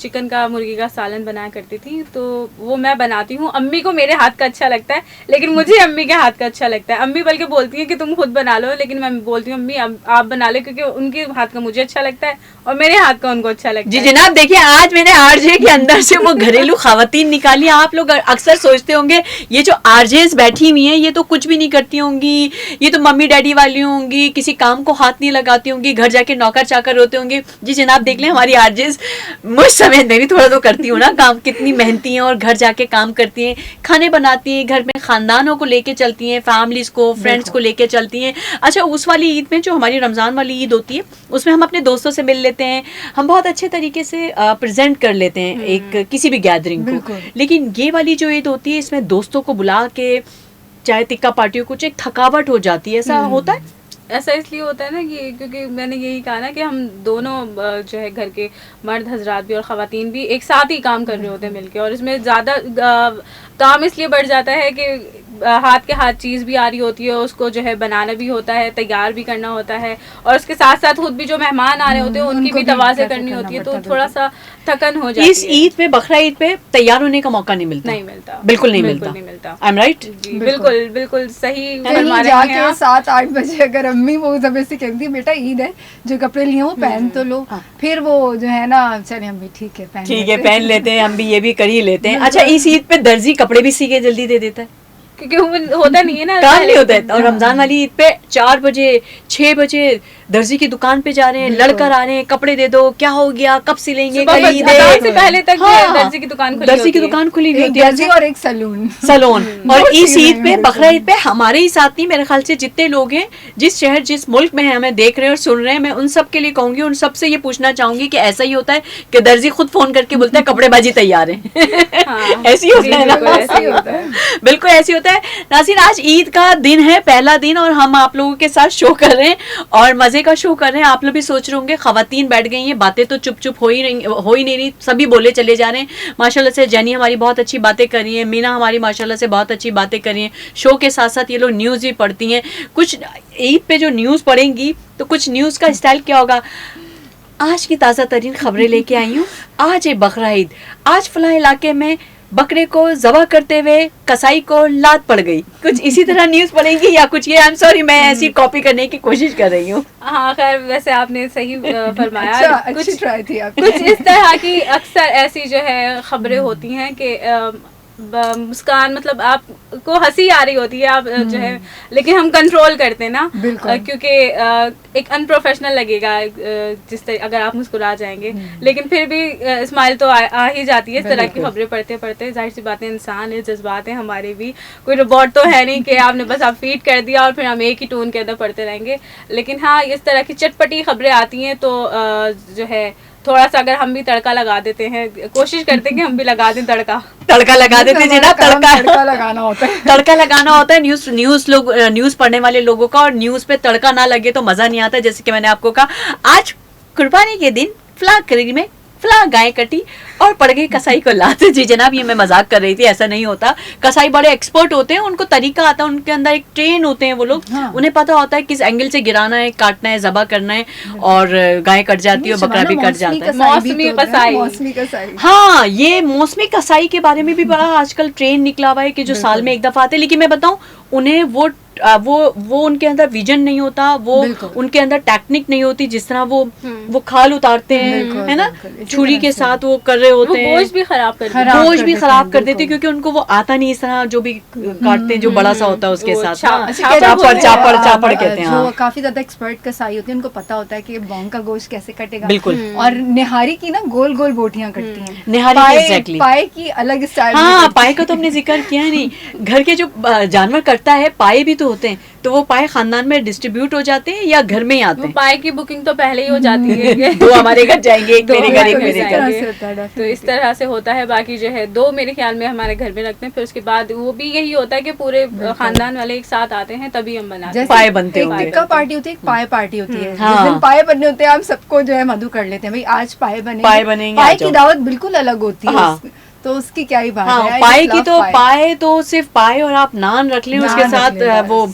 चिकन का, मुर्गी का सालन बनाया करती थी, तो वो मैं बनाती हूँ। अम्मी को मेरे हाथ का अच्छा लगता है, लेकिन मुझे अम्मी के हाथ का अच्छा लगता है। अम्मी बल्कि बोलती हैं कि तुम खुद बना लो, लेकिन मैं बोलती हूँ अम्मी आप बना लो, क्योंकि उनके हाथ का मुझे अच्छा लगता है और मेरे हाथ का उनको अच्छा लगता जी है। जनाब, देखिए आज मैंने आरजे के अंदर से वो घरेलू खवातीन निकाली। आप लोग अक्सर सोचते होंगे ये जो आरजेस बैठी हुई हैं ये तो कुछ भी नहीं करती होंगी, ये तो मम्मी डैडी वाली होंगी, किसी काम को हाथ नहीं लगाती होंगी, घर जाके नौकर चाकर होते होंगे। जी जनाब, देख लें हमारी आरजेस, मुझ समय मैं भी थोड़ा तो करती हूँ ना काम, कितनी मेहनती हैं और घर जाके काम करती हैं, खाने बनाती हैं, घर में खानदानों को लेके चलती हैं, फैमिलीज को, फ्रेंड्स को लेके चलती हैं। अच्छा, उस वाली ईद में जो हमारी रमजान वाली ईद होती है, उसमें हम अपने दोस्तों से मिल लेते हैं, हम बहुत अच्छे तरीके से प्रेजेंट कर लेते हैं एक किसी भी गैदरिंग को। बिल्कुल। लेकिन ये वाली जो ईद होती है, इसमें दोस्तों को बुला के चाहे टिक्का पार्टियों, कुछ एक थकावट हो जाती है, ऐसा होता है? ऐसा इसलिए होता है ना कि क्योंकि मैंने यही कहा ना कि हम दोनों जो है घर के मर्द हजरात भी और ख़वातीन भी एक साथ ही काम कर रहे होते हैं मिलके, और इसमें ज़्यादा काम इसलिए बढ़ जाता है कि हाथ के हाथ चीज़ भी आ रही होती है, उसको जो है बनाना भी होता है, तैयार भी करना होता है, और उसके साथ साथ खुद भी जो मेहमान आ रहे होते हैं उनकी उनको भी भी तवाज़े करना करनी होती है, तो पड़ता है, थोड़ा सा थकन हो जाती इस है। ईद पे, बकरा ईद पे तैयार होने का मौका नहीं मिलता। नहीं मिलता, बिल्कुल नहीं बिल्कुल मिलता। नहीं मिलता। I am right? जी बिल्कुल बिल्कुल सही फरमा कहीं रहे हैं जाके आप। 7-8 बजे अगर अम्मी वो जब ऐसे कहती है बेटा ईद है, जो कपड़े लिए वो पहन तो लो, हाँ। फिर वो जो है ना चले अम्मी ठीक है पहन ठीक है, लेते पहन लेते हैं, हम भी ये भी कर ही लेते हैं। अच्छा, इस ईद पे दर्जी कपड़े भी सी के जल्दी दे देता है, क्योंकि वो होता नहीं है ना, काम पहले नहीं होता है। दिन। और रमजान वाली ईद पे 4 बजे 6 बजे दर्जी की दुकान पे जा रहे हैं, लड़कर आ रहे हैं, कपड़े दे दो, क्या हो गया, कब सिलेंगे, सुबह कल ईद अज़ान है। से पहले तक हाँ, दर्जी की दुकान खुली दर्जी होती की है। दुकान खुली हुई एक होती है। दर्जी और एक सलून। सलोन। और दो इस चीज़ें ईद पे, हैं बकरा ईद पे हमारे ही साथ नहीं, मेरे ख्याल से जितने लोग हैं, जिस शहर जिस मुल्क में हैं, हमें देख रहे हैं और सुन रहे हैं, मैं उन सब के लिए कहूंगी, उन सब से ये पूछना चाहूंगी कि ऐसा ही होता है कि दर्जी खुद फोन करके बोलता है कपड़ेबाजी तैयार है? हाँ, ऐसी होता है ना? बिल्कुल ऐसे ही होता है। बिल्कुल ऐसी होता है। नाज़रीन, आज ईद का दिन है, पहला दिन, और हम आप लोगों के साथ शो कर रहे हैं और मजे का शो कर रहे हैं। आप लोग भी सोच रहे होंगे खवातीन बैठ गई हैं, बातें तो चुप चुप हो ही नहीं रही, सभी बोले चले जा रहे हैं। माशाल्लाह से जेनी हमारी बहुत अच्छी बातें कर रही है, मीना हमारी माशाल्लाह से बहुत अच्छी बातें कर रही हैं। शो के साथ साथ ये लोग न्यूज़ भी पढ़ती हैं। कुछ ईद पे जो न्यूज़ पढ़ेंगी तो कुछ न्यूज़ का स्टाइल क्या होगा, आज की ताज़ा तरीन खबरें लेके आई हूँ, आज है बकरा ईद, आज फलां इलाके में बकरे को ज़बह करते हुए कसाई को लात पड़ गई, कुछ इसी तरह न्यूज़ पढ़ेंगी या कुछ ये, आई एम सॉरी, मैं ऐसी कॉपी करने की कोशिश कर रही हूँ। हाँ खैर, वैसे आपने सही फरमाया। अच्छा, कुछ अच्छी ट्राई थी आपकी। कुछ इस तरह की अक्सर ऐसी जो है खबरें होती हैं कि मुस्कान, मतलब आपको हंसी आ रही होती है, आप जो है, लेकिन हम कंट्रोल करते हैं ना, बिल्कुल। क्योंकि एक अनप्रोफेशनल लगेगा जिस तरह अगर आप मुस्कुरा जाएंगे, लेकिन फिर भी स्माइल तो आ ही जाती है इस तरह की खबरें पढ़ते पढ़ते। जाहिर सी बातें, इंसान है, जज्बात हैं हमारे भी, कोई रोबोट तो है नहीं कि आपने बस आप फीड कर दिया और फिर हम एक ही टोन के अंदर पढ़ते रहेंगे। लेकिन हाँ, इस तरह की चटपटी खबरें आती हैं तो जो है थोड़ा सा अगर हम भी तड़का लगा देते हैं, कोशिश करते हैं कि हम भी लगा दें तड़का लगा देते जी ना, तड़का लगाना होता है। तड़का लगाना होता है। न्यूज़ पढ़ने वाले लोगों का, और न्यूज़ पे तड़का ना लगे तो मजा नहीं आता। जैसे कि मैंने आपको कहा, आज कुर्बानी के दिन फलां करीब में फलां गाय कटी और पड़ गई कसाई को लात। जी जनाब, ये मैं मजाक कर रही थी, ऐसा नहीं होता। कसाई बड़े एक्सपर्ट होते हैं, उनको तरीका आता है, उनके अंदर एक ट्रेन होते हैं वो लोग, हाँ। उन्हें पता होता है किस एंगल से गिराना है, काटना है, जबा करना है, और गाय कट जाती है और बकरा भी कट जाता है। मौसमी कसाई। हाँ, ये मौसमी कसाई के बारे में भी बड़ा आजकल ट्रेन निकला हुआ है कि जो साल में एक दफा आते हैं। लेकिन मैं बताऊं, उन्हें वो उनके अंदर विजन नहीं होता, वो उनके अंदर टेक्निक नहीं होती, जिस तरह वो खाल उतारते हैं, है ना, छुरी के साथ वो कर रहे होते हैं, गोश्त भी खराब कर देते हैं, क्योंकि उनको वो आता नहीं इस तरह जो भी काटते हैं, जो बड़ा सा होता है उसके साथ चापड़ कहते हैं। जो काफी ज्यादा एक्सपर्ट कसाई होते हैं, उनको पता होता है कि बॉन्ग का गोश्त कैसे कटेगा। बिल्कुल। और निहारी की ना गोल गोल बोटियां कटती हैं, निहारी एग्जैक्टली, पाए की अलग स्टाइल। हाँ, पाए का तो हमने जिक्र किया नहीं। घर के जो जानवर कटता है, पाए भी तो होते हैं, तो वो पाए खानदान में डिस्ट्रीब्यूट हो जाते हैं या घर में ही आते हैं? पाए की बुकिंग तो पहले ही हो जाती है। दो हमारे घर जाएंगे, एक मेरे घर, एक मेरे घर। तो इस तरह से होता है। बाकी जो है 2 मेरे ख्याल में हमारे घर में रखते हैं, फिर उसके बाद वो भी यही होता है कि पूरे खानदान वाले एक साथ आते हैं, तभी हम बनाते हैं। पाए बनते हैं। टिक्का पार्टी होती है, एक पाए पार्टी होती है। हाँ। जिस दिन पाए बनने होते हैं, हम सबको जो है मधु कर लेते हैं, भाई आज पाए बनेंगे। पाए की दावत बिल्कुल अलग होती है। हाँ। तो उसकी क्या ही बात हाँ, है। पाए की तो पाए तो सिर्फ पाए, और आप नान रख लें उसके साथ वो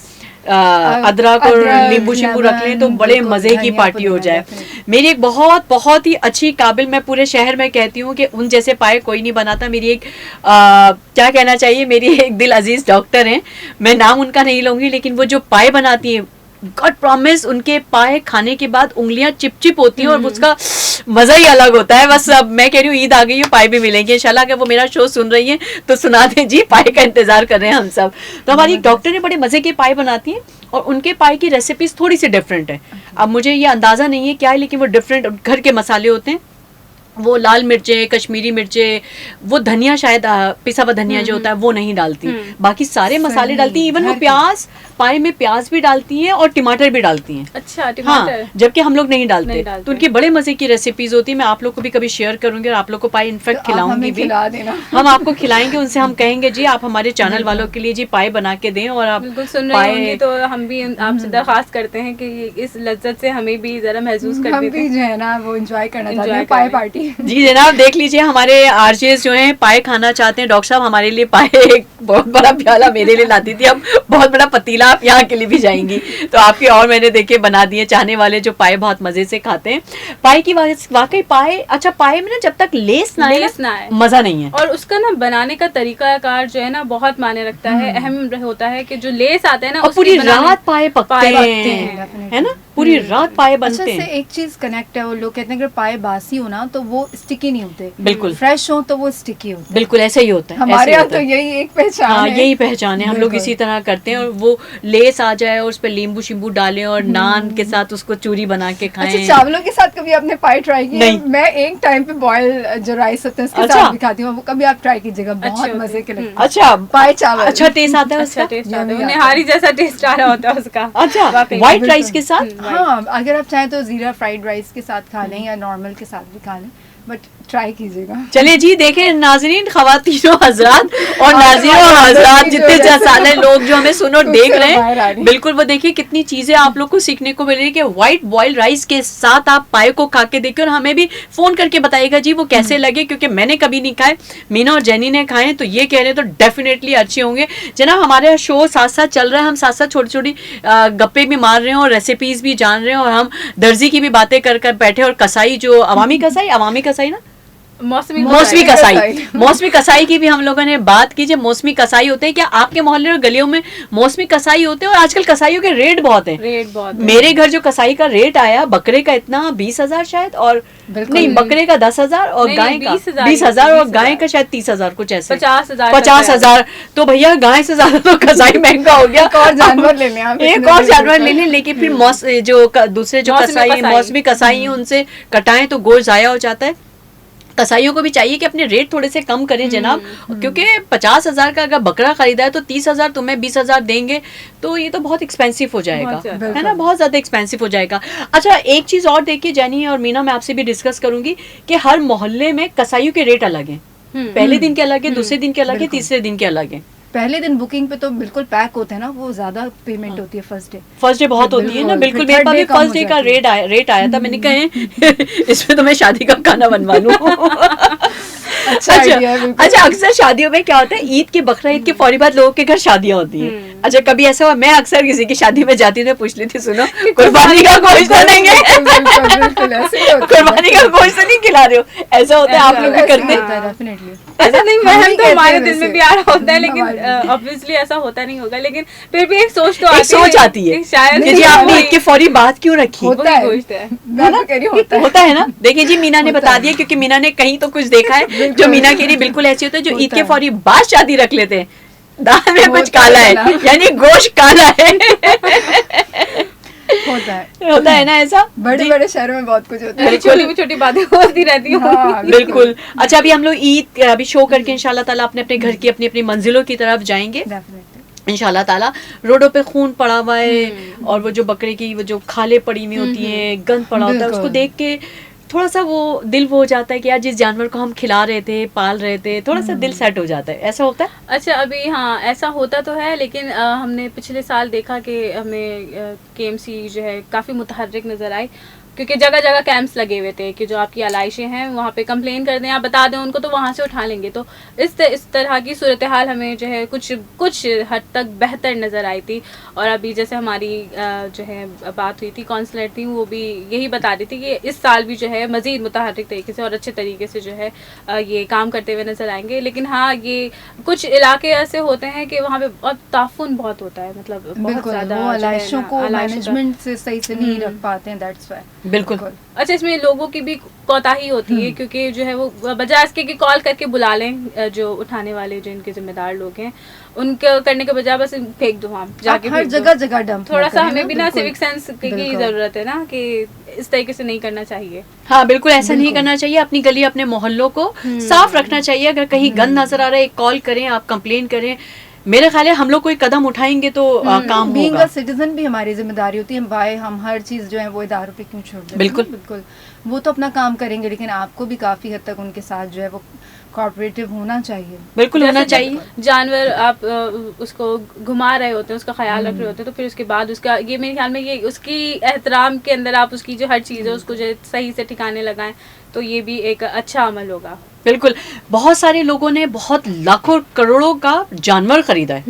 अदरक और नींबू शिंबू रख लें तो बड़े मजे की पार्टी हो जाए। मेरी एक बहुत ही अच्छी काबिल, मैं पूरे शहर में कहती हूँ कि उन जैसे पाए कोई नहीं बनाता। मेरी एक क्या कहना चाहिए, मेरी एक दिल अजीज डॉक्टर हैं, मैं नाम उनका नहीं लूंगी, लेकिन वो जो पाए बनाती हैं, गॉड प्रॉमिस, उनके पाए खाने के बाद उंगलियां चिपचिप होती हैं और उसका मजा ही अलग होता है। बस अब मैं कह रही हूँ ईद आ गई है, पाए भी मिलेंगे इंशाल्लाह। अगर वो मेरा शो सुन रही हैं तो सुना दें जी, पाए का इंतजार कर रहे हैं हम सब। तो हमारी एक डॉक्टर ने बड़े मजे के पाए बनाती हैं, और उनके पाए की रेसिपीज थोड़ी सी डिफरेंट है। अब मुझे ये अंदाजा नहीं है क्या है, लेकिन वो डिफरेंट घर के मसाले होते हैं, वो लाल मिर्चें, कश्मीरी मिर्चें, वो धनिया शायद पिसा हुआ धनिया जो होता है वो नहीं डालती, बाकी सारे मसाले डालती हैं। इवन वो प्याज, पाए में प्याज भी डालती हैं और टमाटर भी डालती हैं। अच्छा, टमाटर। हाँ, जबकि हम लोग नहीं डालते। तो उनकी बड़े मजे की रेसिपीज होती है। मैं आप लोग को भी कभी शेयर करूंगी और आप लोग को पाए इनफेक्ट खिलाऊंगी भी। हम आपको खिलाएंगे, उनसे हम कहेंगे जी आप हमारे चैनल वालों के लिए जी पाए बना के दें। और आप बिल्कुल सुन रहे होंगे तो हम भी आपसे दरख्वास्त करते हैं कि इस लज्जत से हमें भी जरा महसूस कर दें, जो है ना वो एंजॉय करना चाहते हैं पाए पार्टी। जी जनाब, देख लीजिए हमारे आरजेस जो हैं पाए खाना चाहते हैं। डॉक्टर साहब हमारे लिए पाए एक बहुत बड़ा प्याला मेरे लिए लाती थी, अब बहुत बड़ा पतीला आप यहाँ के लिए भी जाएंगी तो आपके और मैंने देखे बना दिए। चाहने वाले जो पाए बहुत मजे से खाते हैं पाए की वाकई पाए। अच्छा, पाए में ना जब तक लेस ना आए मजा नहीं है, और उसका ना बनाने का तरीकाकार जो है ना बहुत मायने रखता है, अहम होता है कि जो लेस आते हैं ना पूरी रात पाए पकते हैं, है ना, पूरी रात पाए बनते हैं। एक चीज कनेक्ट है, वो लोग कहते हैं अगर पाए बासी हो ना तो वो स्टिकी नहीं होते, बिल्कुल फ्रेश हो तो वो स्टिकी होते हैं। बिल्कुल ऐसे ही होता है, हमारे यहाँ तो यही एक पहचान है। यही पहचान है, हम लोग इसी तरह करते हैं। और वो लेस आ जाए और उस पर नींबू शिम्बू डालें और नान के साथ उसको चूरी बना के खाएं। अच्छा, चावलों के साथ कभी आपने पाए ट्राई किया? मैं एक टाइम पे बॉयल जो राइस होते हैं उसके साथ भी खाती हूँ, वो कभी आप ट्राई कीजिएगा, बहुत मजे के लगते हैं। अच्छा, पाए चावल अच्छा टेस्ट आता है उसका, टेस्ट आता है, निहारी जैसा टेस्ट आ रहा होता है उसका। अच्छा, व्हाइट राइस के साथ? हाँ, अगर आप चाहें तो जीरा फ्राइड राइस के साथ खा लें या नॉर्मल के साथ भी खा लें, बट ट्राई कीजिएगा। चलिए जी, देखें नाजरीन, खवातीनों हजरात और नाज़रीन और हजरात जितने सारे लोग जो हमें सुनो देख रहे हैं, बिल्कुल वो देखिए कितनी चीजें आप लोग को सीखने को मिल रही है कि व्हाइट बॉइल्ड राइस के साथ आप पाए को खा के देखिए और हमें भी फोन करके बताइएगा जी वो कैसे लगे, क्योंकि मैंने कभी नहीं खाए, मीना और जेनी ने खाए तो ये कह रहे हैं तो डेफिनेटली अच्छे होंगे। जनाब हमारे शो साथ साथ चल रहा है, हम साथ साथ छोटी छोटी गप्पे भी मार रहे हैं और रेसिपीज भी जान रहे हैं और हम दर्जी की भी बातें कर कर बैठे और कसाई जो अवामी कसाई ना मौसमी कसाई की भी हम लोगों ने बात की। जब मौसमी कसाई होते हैं, क्या आपके मोहल्ले और गलियों में मौसमी कसाई होते हैं? और आजकल कसाईयों के रेट बहुत है। मेरे घर जो कसाई का रेट आया बकरे का इतना 20,000 शायद, और नहीं बकरे का 10,000 और गाय का 20,000 और गाय का शायद 30,000 कुछ ऐसे 50,000। तो भैया गाय से ज्यादा तो कसाई महंगा हो गया। एक और जानवर ले लें, एक और जानवर ले लें, लेकिन फिर जो दूसरे जो कसाई मौसमी कसाई हैं उनसे कटाएं तो गोश्त जाया हो जाता है। कसाईयों को भी चाहिए कि अपने रेट थोड़े से कम करें जनाब, क्योंकि 50,000 का अगर बकरा खरीदा है तो 30,000 तुम्हें 20,000 देंगे तो ये तो बहुत एक्सपेंसिव हो जाएगा, है ना, बहुत ज्यादा एक्सपेंसिव हो जाएगा। अच्छा, एक चीज और देखिए जैनी और मीना, मैं आपसे भी डिस्कस करूंगी कि हर मोहल्ले में कसाईयों के रेट अलग हैं। पहले दिन के अलग है, दूसरे दिन के अलग है, तीसरे दिन के अलग है। पहले दिन बुकिंग पे तो बिल्कुल पैक होते हैं ना, वो ज्यादा पेमेंट होती है फर्स्ट डे बहुत होती है ना, बिल्कुल। मेरे पास भी फर्स्ट डे का रेट आया था, मैंने कहा इसमें तो मैं शादी का खाना बनवा लूं। अच्छा, अक्सर शादियों में क्या होता है, ईद के बकरा ईद के फौरी बाद लोगों के घर शादियां होती हैं। अच्छा, कभी ऐसा हुआ, मैं अक्सर किसी की शादी में जाती हूँ, पूछ लेती सुनो कुर्बानी का गोश्त तो देंगे, कुर्बानी का गोश्त नहीं खिला रहे हो? ऐसा होता है, आप लोग भी करते हैं? ऐसा नहीं, वहम तो हमारे दिल में भी आ रहा होता है, लेकिन ऑब्वियसली ऐसा होता नहीं होगा, लेकिन फिर भी एक सोच तो आती है शायद कि जी आपने ईद के फौरी बात क्यों रखी। होता है ना। देखिए जी, मीना ने बता दिया, क्योंकि मीना ने कहीं तो कुछ देखा है जो मीना के लिए बिल्कुल ऐसे होता है जो ईद के फौरी बाद शादी रख लेते हैं। दाल में कुछ काला है, यानी गोश्त काला है। होता है ना ऐसा, बड़े बड़े शहरों में बहुत कुछ होता है, छोटी छोटी बातें होती रहती हैं। बिल्कुल। अच्छा, अभी हम लोग ईद अभी शो करके इंशाल्लाह ताला अपने अपने घर की अपनी अपनी मंजिलों की तरफ जाएंगे इंशाल्लाह ताला। रोडों पे खून पड़ा हुआ है और वो जो बकरे की वो जो खाले पड़ी हुई होती हैं, गंद पड़ा होता है, उसको देख के थोड़ा सा वो दिल वो हो जाता है कि यार जिस जानवर को हम खिला रहे थे, पाल रहे थे, थोड़ा सा दिल सेट हो जाता है। ऐसा होता है? अच्छा, अभी हाँ ऐसा होता तो है, लेकिन हमने पिछले साल देखा कि हमें केएमसी जो है काफ़ी मुतहर्रिक नज़र आई, क्योंकि जगह जगह कैंप्स लगे हुए थे कि जो आपकी आलाइशें हैं वहाँ पे कंप्लेन कर दें, आप बता दें उनको तो वहाँ से उठा लेंगे। तो इस तरह की सूरत हाल हमें जो है कुछ हद तक बेहतर नज़र आई थी। और अभी जैसे हमारी जो है बात हुई थी, काउंसलर थी, वो भी यही बता रही थी कि इस साल भी जो है मज़ीद मुतहर्रिक तरीके से और अच्छे तरीके से जो है ये काम करते हुए नज़र आएंगे। लेकिन हाँ, ये कुछ इलाके ऐसे होते हैं कि वहाँ पे ताफुन बहुत होता है, मतलब बहुत ज़्यादा आलाइशों को मैनेजमेंट से सही से नहीं रख पाते हैं, दैट्स व्हाई। बिल्कुल। अच्छा, इसमें लोगों की भी कोताही होती है, क्योंकि जो है वो बजाय इसके कि कॉल करके बुला लें जो उठाने वाले जो इनके जिम्मेदार लोग हैं, उनके करने के बजाय बस फेंक दो, हम जाके हर जगह डंप। थोड़ा सा हमें भी ना सिविक सेंस की जरूरत है ना, कि इस तरीके से नहीं करना चाहिए। हाँ बिल्कुल, ऐसा नहीं करना चाहिए। अपनी गली अपने मोहल्लों को साफ रखना चाहिए। अगर कहीं गंद नजर आ रहा है, कॉल करें, आप कंप्लेन करें। मेरे ख्याल है हम लोग कोई कदम उठाएंगे तो काम होगा। सिटीजन भी हमारी जिम्मेदारी होती है, भाई हम हर चीज जो है वो इदारों पे क्यों छोड़ दें। बिल्कुल बिल्कुल, वो तो अपना काम करेंगे, लेकिन आपको भी काफी हद तक उनके साथ जो है वो कोऑपरेटिव होना चाहिए। बिल्कुल होना जैसे चाहिए। जानवर आप उसको घुमा रहे होते हैं, उसका ख्याल रख रहे होते हैं, तो फिर उसके बाद उसका ये मेरे ख्याल में ये उसकी एहतराम के अंदर आप उसकी जो हर चीज़ है उसको जो सही से ठिकाने लगाएं, तो ये भी एक अच्छा अमल होगा। बिल्कुल, बहुत सारे लोगों ने बहुत लाखों करोड़ों का जानवर खरीदा है।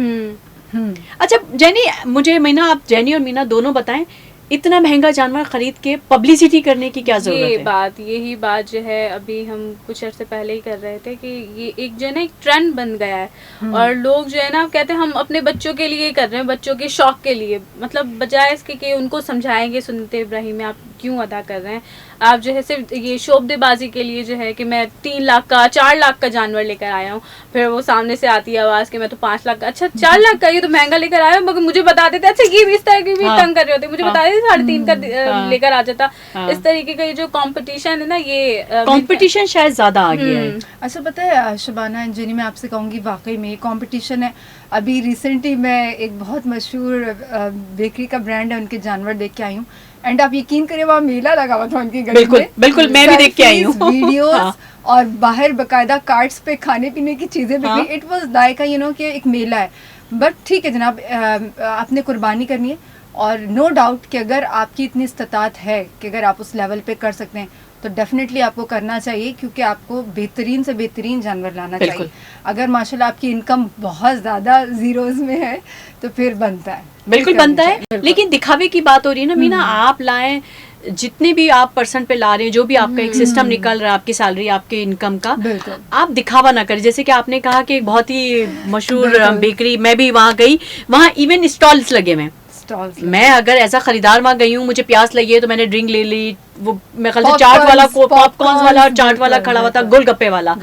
अच्छा जेनी, मुझे मीना, आप जेनी और मीना दोनों बताएं, इतना महंगा जानवर खरीद के पब्लिसिटी करने की क्या जरूरत है? यही बात जो है अभी हम कुछ अर्से पहले ही कर रहे थे कि ये एक जो है ना एक ट्रेंड बन गया है, और लोग जो है ना कहते हैं हम अपने बच्चों के लिए कर रहे हैं, बच्चों के शौक के लिए, मतलब बजाय इसके कि उनको समझाएंगे सुन्नते इब्राहिम में आप क्यों अदा कर रहे हैं, आप जो है सिर्फ ये शोबदेबाजी के लिए जो है कि मैं 3 लाख का 4 लाख का जानवर लेकर आया हूँ, फिर वो सामने से आती है आवाज़ कि मैं तो 5 लाख का, अच्छा 4 लाख का ये तो महंगा लेकर आया हूँ, मगर मुझे बता देते, अच्छा ये भी इस तरह की भी तंग कर रहे होते, मुझे बता देते 3.5 का लेकर आ जाता। इस तरीके का ये जो कंपटीशन है ना, ये कंपटीशन शायद ज्यादा आ गया है। अच्छा पता है शबाना जिनी, मैं आपसे कहूँगी वाकई में ये कंपटीशन है। अभी रिसेंटली मैं एक बहुत मशहूर बेकरी का ब्रांड है, उनके जानवर देख के आई हूँ, एंड आप यकीन करिए वहाँ मेला लगा हुआ था उनकी गली बिल्कुल में। बिल्कुल, मैं भी देख के आई हूँ। वीडियोस और बाहर बकायदा कार्ट्स पे खाने पीने की चीजें बिक रही। It was like you know कि एक मेला है। बट ठीक है जनाब, आपने कुर्बानी करनी है, और नो डाउट कि अगर आपकी इतनी इस्तात है कि अगर आप उस लेवल पे कर सकते हैं तो डेफिनेटली आपको करना चाहिए, क्योंकि आपको बेहतरीन से बेहतरीन जानवर लाना चाहिए। अगर माशाल्लाह आपकी इनकम बहुत ज़्यादा जीरोज में है तो फिर बनता है, बिल्कुल बनता है। लेकिन दिखावे की बात हो रही है ना मीना, आप लाएं जितने भी आप परसेंट पे ला रहे हैं, जो भी आपका एक सिस्टम निकल रहा है, आपकी सैलरी, आपके इनकम का, आप दिखावा ना करें। जैसे कि आपने कहा कि एक बहुत ही मशहूर बेकरी, मैं भी वहाँ गई, वहाँ इवन स्टॉल्स लगे हुए। मैं अगर ऐसा खरीदार वहाँ गई हूँ, मुझे प्यास लगी है तो मैंने ड्रिंक ले ली, वो मेरे ख्याल से चाट वाला, पॉपकॉर्न वाला, चाट वाला खड़ा हुआ था, गोलगप्पे वाला,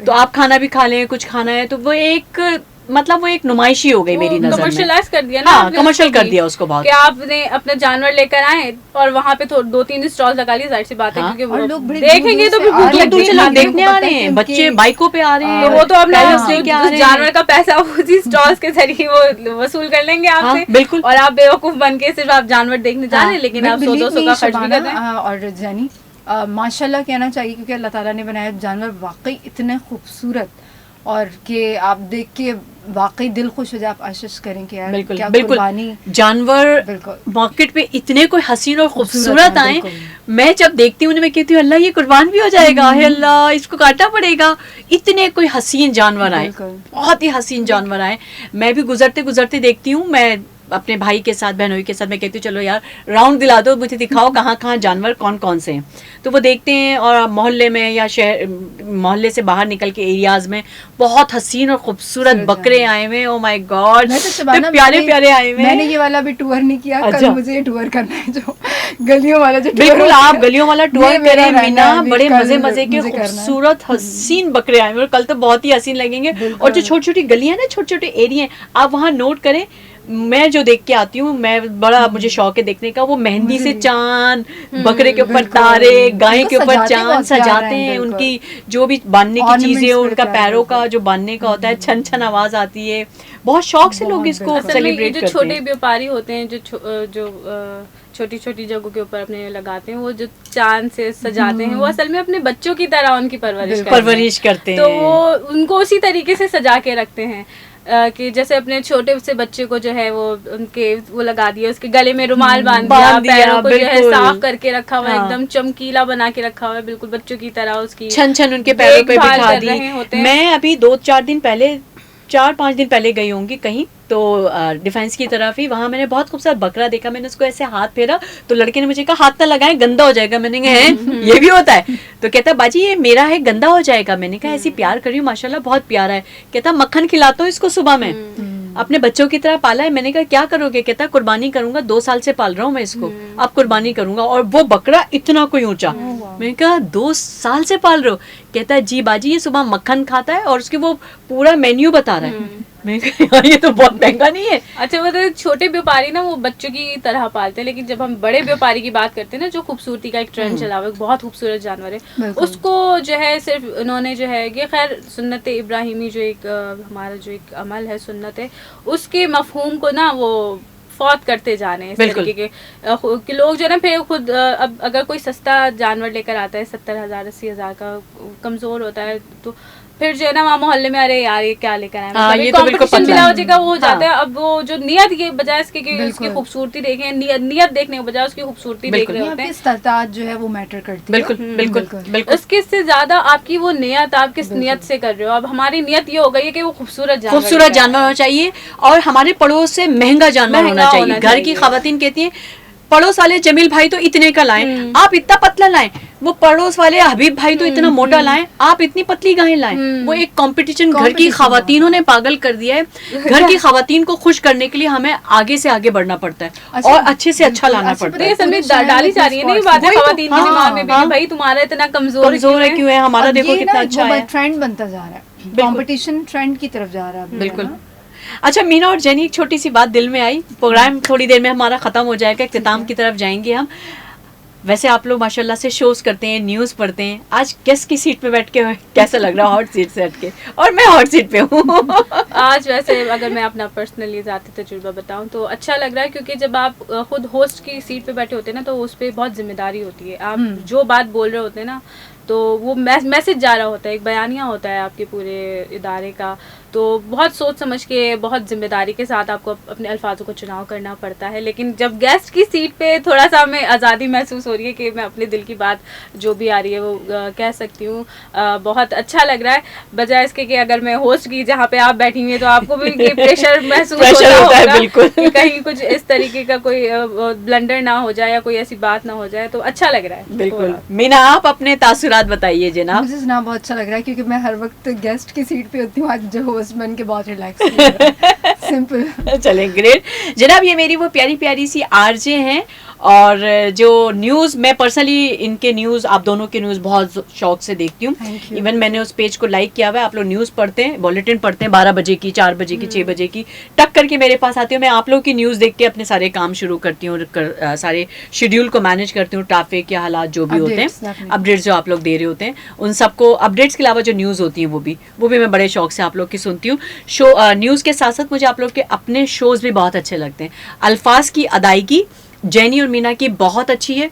तो आप खाना भी खा लें, कुछ खाना है तो वो एक मतलब वो एक नुमाइशी हो गई मेरी नजर में। कमर्शियलाइज कर दिया ना, हाँ, कमर्शियल कर दिया उसको बहुत, कि आपने अपना जानवर लेकर आए और वहाँ पे 2-3 स्टॉल लगा लिए, जाहिर सी बात है, क्योंकि वो लोग देखेंगे तो दूर से लोग देखने आ रहे हैं, बच्चे बाइकों पे आ रहे हैं, वो तो अपने जानवर का पैसा उसी स्टॉल्स के जरिए वो वसूल कर लेंगे आपसे। बिल्कुल, और आप बेवकूफ बन के सिर्फ आप जानवर देखने जा रहे हैं, लेकिन आप 100-200 का खर्च भी कर रहे हैं। और जानी माशाल्लाह कहना चाहिए, क्योंकि अल्लाह ताला ने बनाया जानवर वाकई इतने खूबसूरत, और कि आप देख के वाकई दिल खुश हो जाए, आप आशीष करें कि यार बिल्कुल क्या बिल्कुल जानवर मार्केट पे इतने कोई हसीन और खूबसूरत आए, मैं जब देखती हूँ मैं कहती हूँ अल्लाह ये कुर्बान भी हो जाएगा, है अल्लाह इसको काटना पड़ेगा, इतने कोई हसीन जानवर आए, बहुत ही हसीन जानवर आए। मैं भी गुजरते गुजरते देखती हूँ, मैं अपने भाई के साथ, बहनोई के साथ मैं कहती हूँ चलो यार राउंड दिला दो, मुझे दिखाओ कहाँ कहाँ जानवर कौन कौन से हैं, तो वो देखते हैं, और मोहल्ले में या शहर मोहल्ले से बाहर निकल के एरियाज में बहुत हसीन और खूबसूरत बकरे आए हुए, ओ माय गॉड, प्यारे प्यारे आए हुए। मैंने ये वाला भी टूर नहीं किया, कल मुझे टूर करना है, जो गलियों वाला जो बिल्कुल आप गलियों वाला टूर करें मीना, बड़े मजे मजे के खूबसूरत हसीन बकरे आए हुए, कल तो बहुत ही हसीन लगेंगे। और जो छोटी छोटी गलियां ना, छोटे छोटे एरिया आप वहाँ नोट करें, मैं जो देख के आती हूँ, मैं बड़ा मुझे शौक है देखने का, वो मेहंदी से चांद, बकरे के ऊपर तारे, गाय के ऊपर चांद सजाते हैं, उनकी जो भी बांधने की चीजें, उनका पैरों का जो बांधने का होता है, छन छन आवाज आती है, बहुत शौक से लोग इसको सेलिब्रेट करते हैं। जो छोटे व्यापारी होते हैं, जो छोटी छोटी जगहों के ऊपर अपने लगाते हैं, वो जो चांद से सजाते हैं, वो असल में अपने बच्चों की तरह उनकी परवरिश करते हैं, तो वो उनको उसी तरीके से सजा के रखते हैं कि जैसे अपने छोटे से बच्चे को जो है वो लगा दिया, उसके गले में रुमाल बांध दिया, पैरों को जो है साफ करके रखा हुआ है, एकदम चमकीला बना के रखा हुआ है, बिल्कुल बच्चों की तरह उसकी छन छन उनके पैरों पे बिठा दी। मैं अभी 4-5 दिन पहले गई होंगी कहीं, तो डिफेंस की तरफ ही, वहाँ मैंने बहुत खूबसूरत बकरा देखा, मैंने उसको ऐसे हाथ फेरा तो लड़के ने मुझे कहा हाथ ना लगाएं गंदा हो जाएगा, मैंने कहा ये भी होता है, तो कहता बाजी ये मेरा है गंदा हो जाएगा, मैंने कहा ऐसी प्यार कर रही हूँ माशाल्लाह बहुत प्यारा है, कहता मक्खन खिलाता हूँ इसको सुबह में, अपने बच्चों की तरह पाला है, मैंने कहा क्या करोगे, कहता कुर्बानी करूंगा, 2 साल से पाल रहा हूँ मैं इसको, अब कुर्बानी करूंगा, और वो बकरा इतना कोई ऊंचा, मैंने कहा 2 साल से पाल रहे हो, कहता है जी बाजी ये सुबह मक्खन खाता है और उसके वो पूरा मेन्यू बता रहा है, मैं कहा ये तो बहुत महंगा नहीं है। अच्छा वो तो छोटे व्यापारी ना वो बच्चों की तरह पालते हैं, लेकिन जब हम बड़े व्यापारी की बात करते हैं ना, जो खूबसूरती का एक ट्रेंड चला हुआ है, बहुत खूबसूरत जानवर है, उसको जो है सिर्फ उन्होंने जो है ये खैर सुन्नत इब्राहिमी जो एक हमारा जो एक अमल है, सुन्नत है, उसके मफहूम को ना वो फौत करते जा रहे हैं इस तरीके के लोग जो है ना, फिर खुद अब अगर कोई सस्ता जानवर लेकर आता है 70,000 80,000 का, कमज़ोर होता है, तो फिर जो है ना वहाँ मोहल्ले में अरे यार ये क्या लेकर आए, हाँ, ये तो बिल्कुल कंपटीशन पता बिला है। वजह वो हो जाता हाँ। है। अब वो जो नियत के बजाय इसके कि उसकी बिल्कुल। खूबसूरती देखें, नियत देखने के बजाय उसकी खूबसूरती देख बिल्कुल। रहे होते आपकी हैं। इस्तादात जो है वो मैटर करती है। बिल्कुल बिल्कुल बिल्कुल। उसके से ज्यादा आपकी वो नियत, आप किस नियत से कर रहे हो। अब हमारी नियत ये हो गई है कि वो खूबसूरत जानवर खूबसूरत लेकर जानवर आए। होना चाहिए और हमारे पड़ोस से महंगा जानवर महंगा होना चाहिए। होना घर की चाहिए। खवातीन कहती हैं पड़ोस वाले जमील भाई तो इतने का लाएं, हम्म। आप इतना पतला लाएं, वो पड़ोस वाले हबीब भाई तो इतना मोटा लाएं, आप इतनी पतली गाय लाएं। वो एक कंपटीशन घर की Competition खवातीनों ने पागल कर दिया है। घर की खवातीन को खुश करने के लिए हमें आगे से आगे बढ़ना पड़ता है अच्छा, और अच्छे से अच्छा बिल्कुल, लाना अच्छा, पड़ता तो है। ये सब में पूरे शहर डाली में जा रही है ना ये इतने बातें वही तो, खवातीन के हाँ, दिमाग में भी हाँ। कि भाई तुम्हारा इतना कमजोर कमजोर है क्यों है, हमारा अब देखो ये कितना ना अच्छा है। ट्रेंड बनता जा रहा है, कंपटीशन ट्रेंड की तरफ जा रहा है अभी, बिल्कुल। है ना? अच्छा मीना और जेनी, एक छोटी सी बात दिल में आई। प्रोग्राम थोड़ी देर में हमारा खत्म हो जाएगा, इख्तिताम की तरफ जाएंगे हम। वैसे आप लोग माशाल्लाह से शोज करते हैं, न्यूज पढ़ते हैं, आज गेस्ट की सीट पे बैठ के कैसा लग रहा है, हॉट सीट से हट के? और मैं हॉट सीट पे हूँ। आज वैसे अगर मैं अपना पर्सनली ज़ाती तजुर्बा बताऊं तो अच्छा लग रहा है, क्योंकि जब आप खुद होस्ट की सीट पे बैठे होते हैं ना तो उस पर बहुत जिम्मेदारी होती है। आप जो बात बोल रहे होते हैं ना तो वो मैसेज जा रहा होता है, एक बयानिया होता है आपके पूरे इदारे का। तो बहुत सोच समझ के, बहुत जिम्मेदारी के साथ आपको अपने अल्फाजों को चुनाव करना पड़ता है। लेकिन जब गेस्ट की सीट पे थोड़ा सा हमें आज़ादी महसूस हो रही है कि मैं अपने दिल की बात जो भी आ रही है वो कह सकती हूँ। बहुत अच्छा लग रहा है, बजाय इसके कि अगर मैं होस्ट की जहाँ पे आप बैठी हुई हैं तो आपको भी ये प्रेशर महसूस प्रेशर होता है, होगा बिल्कुल। कि कहीं कुछ इस तरीके का कोई ब्लंडर ना हो जाए या कोई ऐसी बात ना हो जाए। तो अच्छा लग रहा है बिल्कुल। मीना, आप अपने तासुरात बताइए जनाब। मुझे सुना बहुत अच्छा लग रहा है क्योंकि मैं हर वक्त गेस्ट की सीट पे होती हूँ, आज जो होस्ट बन के बहुत रिलैक्स सिंपल। चलें, ग्रेट जनाब। ये मेरी वो प्यारी प्यारी सी आरजे हैं और जो न्यूज़, मैं पर्सनली इनके न्यूज़, आप दोनों के न्यूज़ बहुत शौक से देखती हूँ। Thank you. इवन मैंने उस पेज को लाइक किया हुआ है। आप लोग न्यूज़ पढ़ते हैं, बुलेटिन पढ़ते हैं 12 बजे की, 4 बजे की, 6 बजे की, टक करके मेरे पास आती हूँ। मैं आप लोग की न्यूज़ देख के अपने सारे काम शुरू करती हूँ, सारे शेड्यूल को मैनेज करती हूँ, ट्रैफिक या हालात जो भी होते हैं, Updates, अपडेट्स जो आप लोग दे रहे होते हैं, उन सबको, अपडेट्स के अलावा जो न्यूज़ होती है वो भी मैं बड़े शौक से आप लोग की सुनती हूँ। न्यूज़ के साथ साथ मुझे आप लोग के अपने शोज़ भी बहुत अच्छे लगते हैं। अल्फाज की अदायगी जेनी और मीना की बहुत अच्छी है।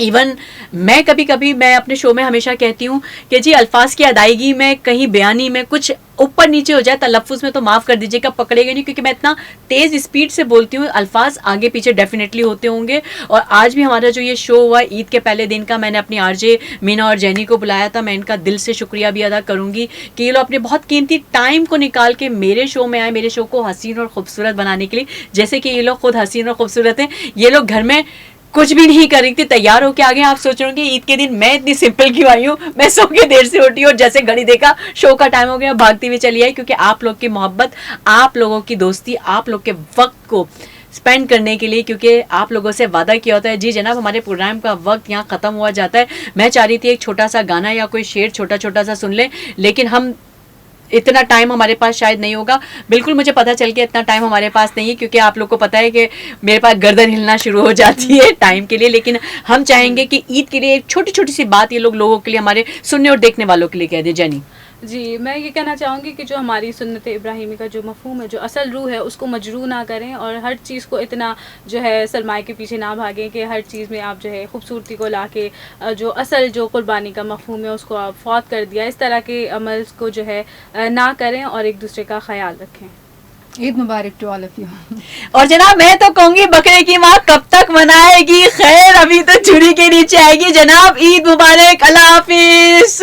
इवन मैं कभी कभी, मैं अपने शो में हमेशा कहती हूँ कि जी अल्फाज की अदायगी में कहीं बयानी में कुछ ऊपर नीचे हो जाए, तलफ़ुज़ में तो माफ़ कर दीजिएगा, पकड़ेगा नहीं, क्योंकि मैं इतना तेज़ स्पीड से बोलती हूँ। अल्फाज आगे पीछे डेफिनेटली होते होंगे। और आज भी हमारा जो ये शो हुआ ईद के पहले दिन का, मैंने अपनी आरजे मीना और जेनी को बुलाया था। मैं इनका दिल से शुक्रिया भी अदा करूँगी कि ये लोग अपने बहुत कीमती टाइम को निकाल के मेरे शो में आए, मेरे शो को हसीन और खूबसूरत बनाने के लिए। जैसे कि ये लोग खुद हसीन और खूबसूरत हैं। ये लोग घर में कुछ भी नहीं कर रही थी, तैयार होके आ गए। आप सोच रहे होंगे ईद के दिन मैं इतनी सिंपल क्यों आई हूँ, मैं सो के देर से उठी और जैसे घड़ी देखा शो का टाइम हो गया, भागती हुई चली आई। क्योंकि आप लोग की मोहब्बत, आप लोगों की दोस्ती, आप लोग के वक्त को स्पेंड करने के लिए, क्योंकि आप लोगों से वादा किया होता है। जी जनाब, हमारे प्रोग्राम का वक्त यहाँ ख़त्म हुआ जाता है। मैं चाह रही थी एक छोटा सा गाना या कोई शेर छोटा छोटा सा सुन लें, लेकिन हम इतना टाइम हमारे पास शायद नहीं होगा। बिल्कुल मुझे पता चल गया इतना टाइम हमारे पास नहीं है, क्योंकि आप लोग को पता है कि मेरे पास गर्दन हिलना शुरू हो जाती है टाइम के लिए। लेकिन हम चाहेंगे कि ईद के लिए एक छोटी छोटी सी बात ये लोगों के लिए, हमारे सुनने और देखने वालों के लिए कह दें। जेनी जी, मैं ये कहना चाहूँगी कि जो हमारी सुन्नत इब्राहिमी का जो मफ़हूम है, जो असल रूह है, उसको मजरू ना करें और हर चीज़ को इतना जो है सरमाए के पीछे ना भागें कि हर चीज़ में आप जो है खूबसूरती को लाके जो असल जो कुर्बानी का मफ़हूम है उसको आप फौत कर दिया। इस तरह के अमल को जो है ना करें और एक दूसरे का ख्याल रखें। ईद मुबारक टू ऑल ऑफ यू। और जनाब मैं तो कहूंगी बकरे की माँ कब तक मनाएगी, खैर अभी तो छुरी के नीचे आएगी। जनाब ईद मुबारक, अल्लाह हाफिज।